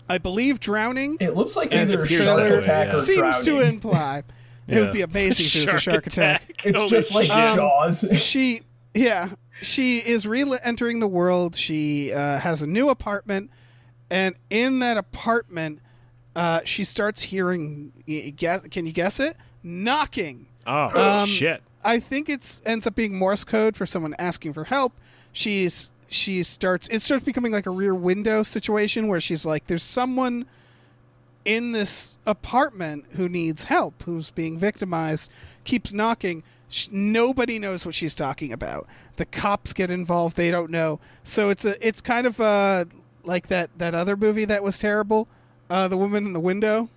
Speaker 3: I believe drowning.
Speaker 4: It looks like
Speaker 3: as
Speaker 4: either
Speaker 3: the
Speaker 4: a shark
Speaker 3: trailer
Speaker 4: attack or
Speaker 3: seems
Speaker 4: drowning.
Speaker 3: to imply. It would be amazing if it was a shark attack.
Speaker 4: It's
Speaker 1: Holy
Speaker 4: just like
Speaker 1: shit.
Speaker 4: Jaws.
Speaker 3: She is re-entering the world. She has a new apartment, and in that apartment, she starts hearing. Can you guess it? Knocking.
Speaker 1: Oh shit!
Speaker 3: I think it ends up being Morse code for someone asking for help. It starts becoming like a Rear Window situation where she's like, there's someone in this apartment who needs help, who's being victimized, keeps knocking. Nobody knows what she's talking about. The cops get involved. They don't know. So it's kind of like that other movie that was terrible, The Woman in the Window.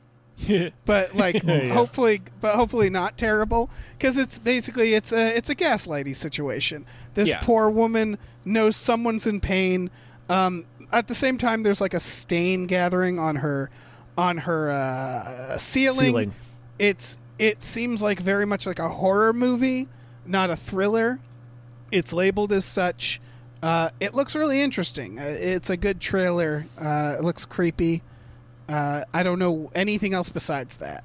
Speaker 3: But like hopefully not terrible, because it's basically it's a gaslighting situation. This poor woman knows someone's in pain. At the same time, there's like a stain gathering on her ceiling. It seems like very much like a horror movie, not a thriller. It's labeled as such. It looks really interesting. It's a good trailer. It looks creepy. I don't know anything else besides that.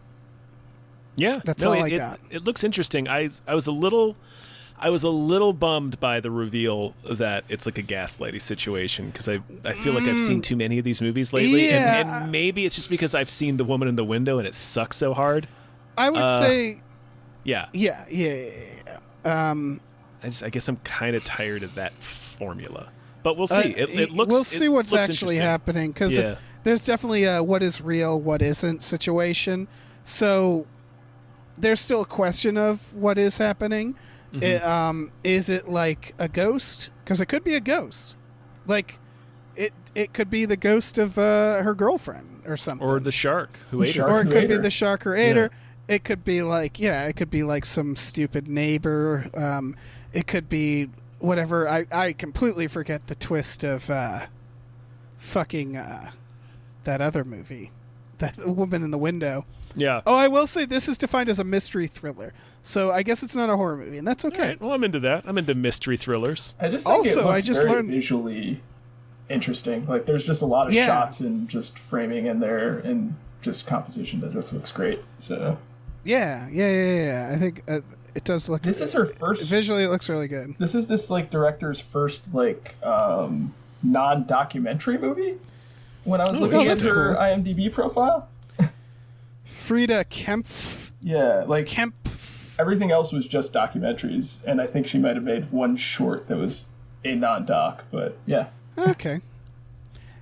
Speaker 1: Yeah,
Speaker 3: That's all I got.
Speaker 1: It looks interesting. I was a little bummed by the reveal that it's like a gaslighting situation, because I feel like I've seen too many of these movies lately, and maybe it's just because I've seen The Woman in the Window and it sucks so hard.
Speaker 3: I would say,
Speaker 1: yeah. I guess I'm kind of tired of that formula, but we'll see. It looks.
Speaker 3: We'll see what's
Speaker 1: looks
Speaker 3: actually happening, because there's definitely a what is real, what isn't situation. So there's still a question of what is happening. Is it like a ghost? Because it could be a ghost. Like it could be the ghost of her girlfriend or something,
Speaker 1: or the shark who ate her,
Speaker 3: or it could be the shark who ate her. It could be like some stupid neighbor. It could be whatever. I completely forget the twist of fucking that other movie, that Woman in the Window.
Speaker 1: Yeah.
Speaker 3: Oh, I will say this is defined as a mystery thriller, so I guess it's not a horror movie, and that's okay.
Speaker 1: Right. Well, I'm into that. I'm into mystery thrillers.
Speaker 4: I just think it looks very visually interesting. Like, there's just a lot of shots and just framing in there and just composition that just looks great. So.
Speaker 3: Yeah. I think it does look.
Speaker 4: This is her first.
Speaker 3: Visually, it looks really good.
Speaker 4: This is this director's first non-documentary movie. When I was looking at her IMDb profile.
Speaker 3: Frida Kempf.
Speaker 4: Yeah, Kempf. Everything else was just documentaries, and I think she might have made one short that was a non-doc, but yeah.
Speaker 3: Okay.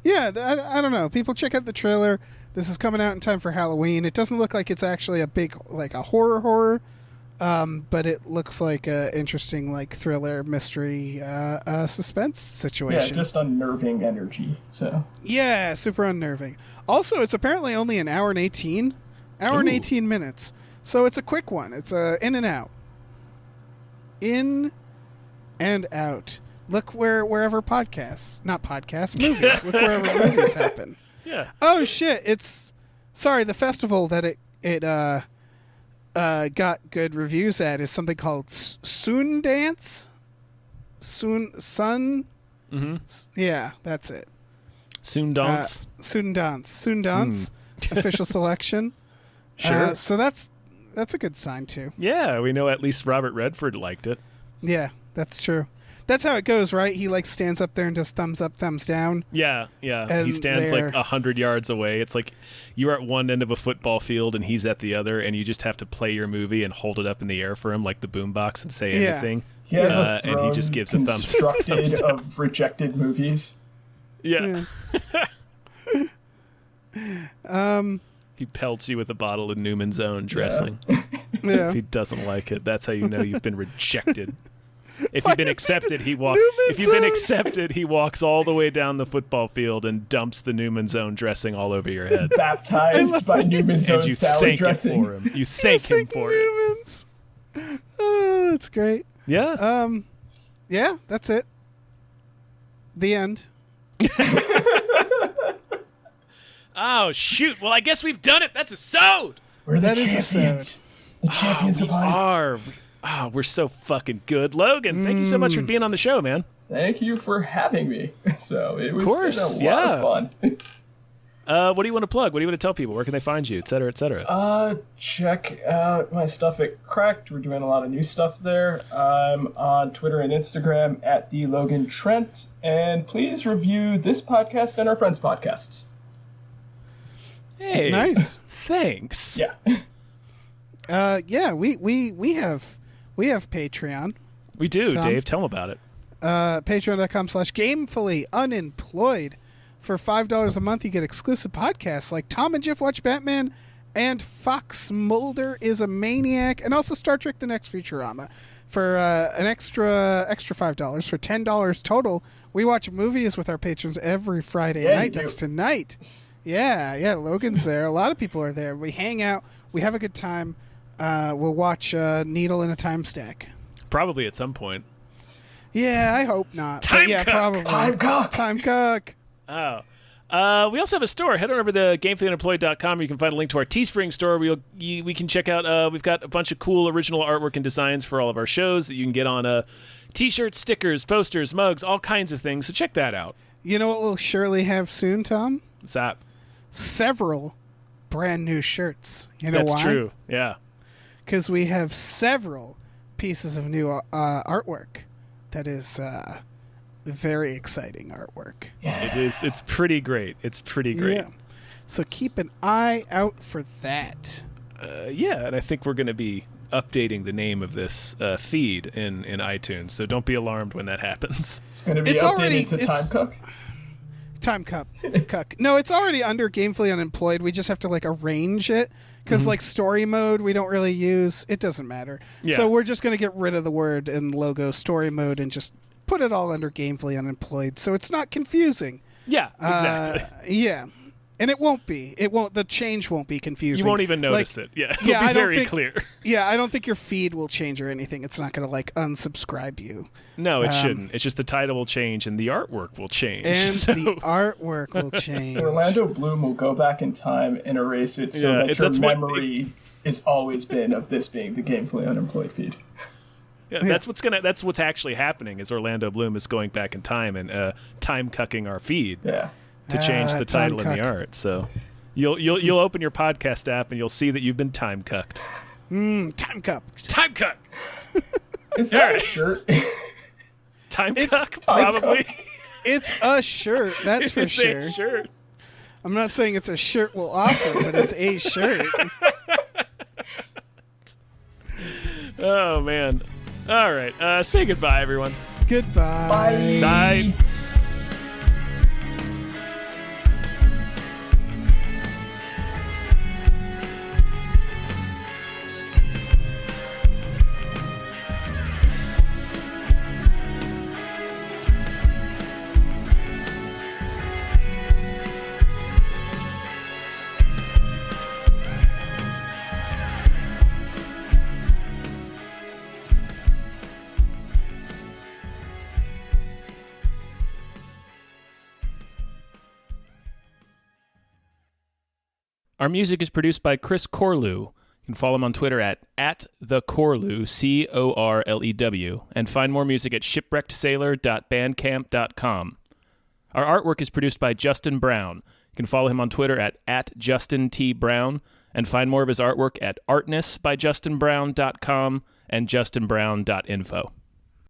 Speaker 3: Yeah, I don't know. People check out the trailer. This is coming out in time for Halloween. It doesn't look like it's actually a big, a horror, but it looks like a interesting, thriller, mystery, suspense situation.
Speaker 4: Yeah, just unnerving energy, so.
Speaker 3: Yeah, super unnerving. Also, it's apparently only an hour and 18 minutes. So it's a quick one. It's in and out. In and out. Look wherever movies. Look wherever movies happen.
Speaker 1: Yeah.
Speaker 3: Oh shit! The festival that it got good reviews at is something called Sundance.
Speaker 1: Mm-hmm.
Speaker 3: Yeah, that's it.
Speaker 1: Sundance.
Speaker 3: Sundance. Official selection.
Speaker 1: Sure.
Speaker 3: So that's a good sign too.
Speaker 1: Yeah, we know at least Robert Redford liked it.
Speaker 3: Yeah, that's true. That's how it goes, right? He stands up there and does thumbs up, thumbs down.
Speaker 1: Yeah.
Speaker 3: And
Speaker 1: he stands 100 yards away. It's like you're at one end of a football field and he's at the other, and you just have to play your movie and hold it up in the air for him like the boombox and say anything.
Speaker 4: He has a throne
Speaker 1: and he just gives a
Speaker 4: constructed of rejected movies.
Speaker 1: Yeah. He pelts you with a bottle of Newman's Own dressing.
Speaker 3: Yeah.
Speaker 1: If he doesn't like it, that's how you know you've been rejected. If you've been accepted, he walks. If you've been accepted, he walks all the way down the football field and dumps the Newman Zone dressing all over your head.
Speaker 4: Baptized by Newman Zone salad dressing.
Speaker 1: For him. You thank him for
Speaker 3: Newman's. Oh, that's great.
Speaker 1: Yeah.
Speaker 3: Yeah, that's it. The end.
Speaker 1: Oh shoot! Well, I guess we've done it. That's a sewed.
Speaker 4: We're the champions. The champions of Hype.
Speaker 1: We're so fucking good. Logan, thank you so much for being on the show, man.
Speaker 4: Thank you for having me. So it was been a lot of fun.
Speaker 1: What do you want to plug? What do you want to tell people? Where can they find you, et cetera, et cetera?
Speaker 4: Check out my stuff at Cracked. We're doing a lot of new stuff there. I'm on Twitter and Instagram at the Logan Trent. And please review this podcast and our friends' podcasts.
Speaker 1: Hey,
Speaker 3: nice.
Speaker 1: Thanks.
Speaker 4: Yeah.
Speaker 3: Yeah, we have Patreon.
Speaker 1: We do,
Speaker 3: Tom?
Speaker 1: Dave. Tell them about it.
Speaker 3: Patreon.com/gamefully unemployed. For $5 a month, you get exclusive podcasts like Tom and Jeff Watch Batman and Fox Mulder is a Maniac, and also Star Trek: The Next Futurama. For an extra $5, for $10 total, we watch movies with our patrons every Friday night. That's tonight. Yeah, Logan's there. A lot of people are there. We hang out. We have a good time. We'll watch Needle in a Timestack.
Speaker 1: Probably at some point.
Speaker 3: Yeah, I hope not.
Speaker 1: Time
Speaker 3: probably. Time cook.
Speaker 1: Oh. We also have a store. Head on over to gamefullyunemployed.com where you can find a link to our Teespring store where we can check out, we've got a bunch of cool original artwork and designs for all of our shows that you can get on T-shirts, stickers, posters, mugs, all kinds of things. So check that out.
Speaker 3: You know what we'll surely have soon, Tom?
Speaker 1: What's that?
Speaker 3: Several brand new shirts. You know why?
Speaker 1: That's true, yeah.
Speaker 3: Because we have several pieces of new artwork that is very exciting artwork.
Speaker 1: Yeah. It is. It's pretty great. Yeah.
Speaker 3: So keep an eye out for that.
Speaker 1: And I think we're going to be updating the name of this feed in iTunes, so don't be alarmed when that happens.
Speaker 4: It's going to be updated to Time Cook?
Speaker 3: Time Cup. No, it's already under Gamefully Unemployed. We just have to arrange it because story mode we don't really use. It doesn't matter. Yeah. So we're just going to get rid of the word and logo story mode and just put it all under Gamefully Unemployed so it's not confusing.
Speaker 1: Yeah, exactly.
Speaker 3: Yeah. And it won't be. The change won't be confusing.
Speaker 1: You won't even notice it. Yeah. It'll be very clear.
Speaker 3: Yeah, I don't think your feed will change or anything. It's not going to unsubscribe you.
Speaker 1: No, it shouldn't. It's just the title will change and the artwork will change.
Speaker 3: And the artwork will change.
Speaker 4: Orlando Bloom will go back in time and erase it so that your memory is always been of this being the Gamefully Unemployed feed.
Speaker 1: Yeah, that's what's actually happening is Orlando Bloom is going back in time and time cucking our feed.
Speaker 4: Yeah.
Speaker 1: To change the title and the art, so you'll open your podcast app and you'll see that you've been time cucked.
Speaker 3: Time cuck.
Speaker 1: Time cuck.
Speaker 4: Is that a shirt?
Speaker 1: Time cuck, probably.
Speaker 3: It's a shirt. That's for sure.
Speaker 1: A shirt.
Speaker 3: I'm not saying it's a shirt we'll offer, but it's a shirt.
Speaker 1: Oh man! All right, say goodbye, everyone.
Speaker 3: Goodbye.
Speaker 4: Bye.
Speaker 1: Bye. Our music is produced by Chris Corlew. You can follow him on Twitter at @thecorlew, Corlew, and find more music at shipwreckedsailor.bandcamp.com. Our artwork is produced by Justin Brown. You can follow him on Twitter at @JustinTBrown, and find more of his artwork at artnessbyjustinbrown.com and justinbrown.info.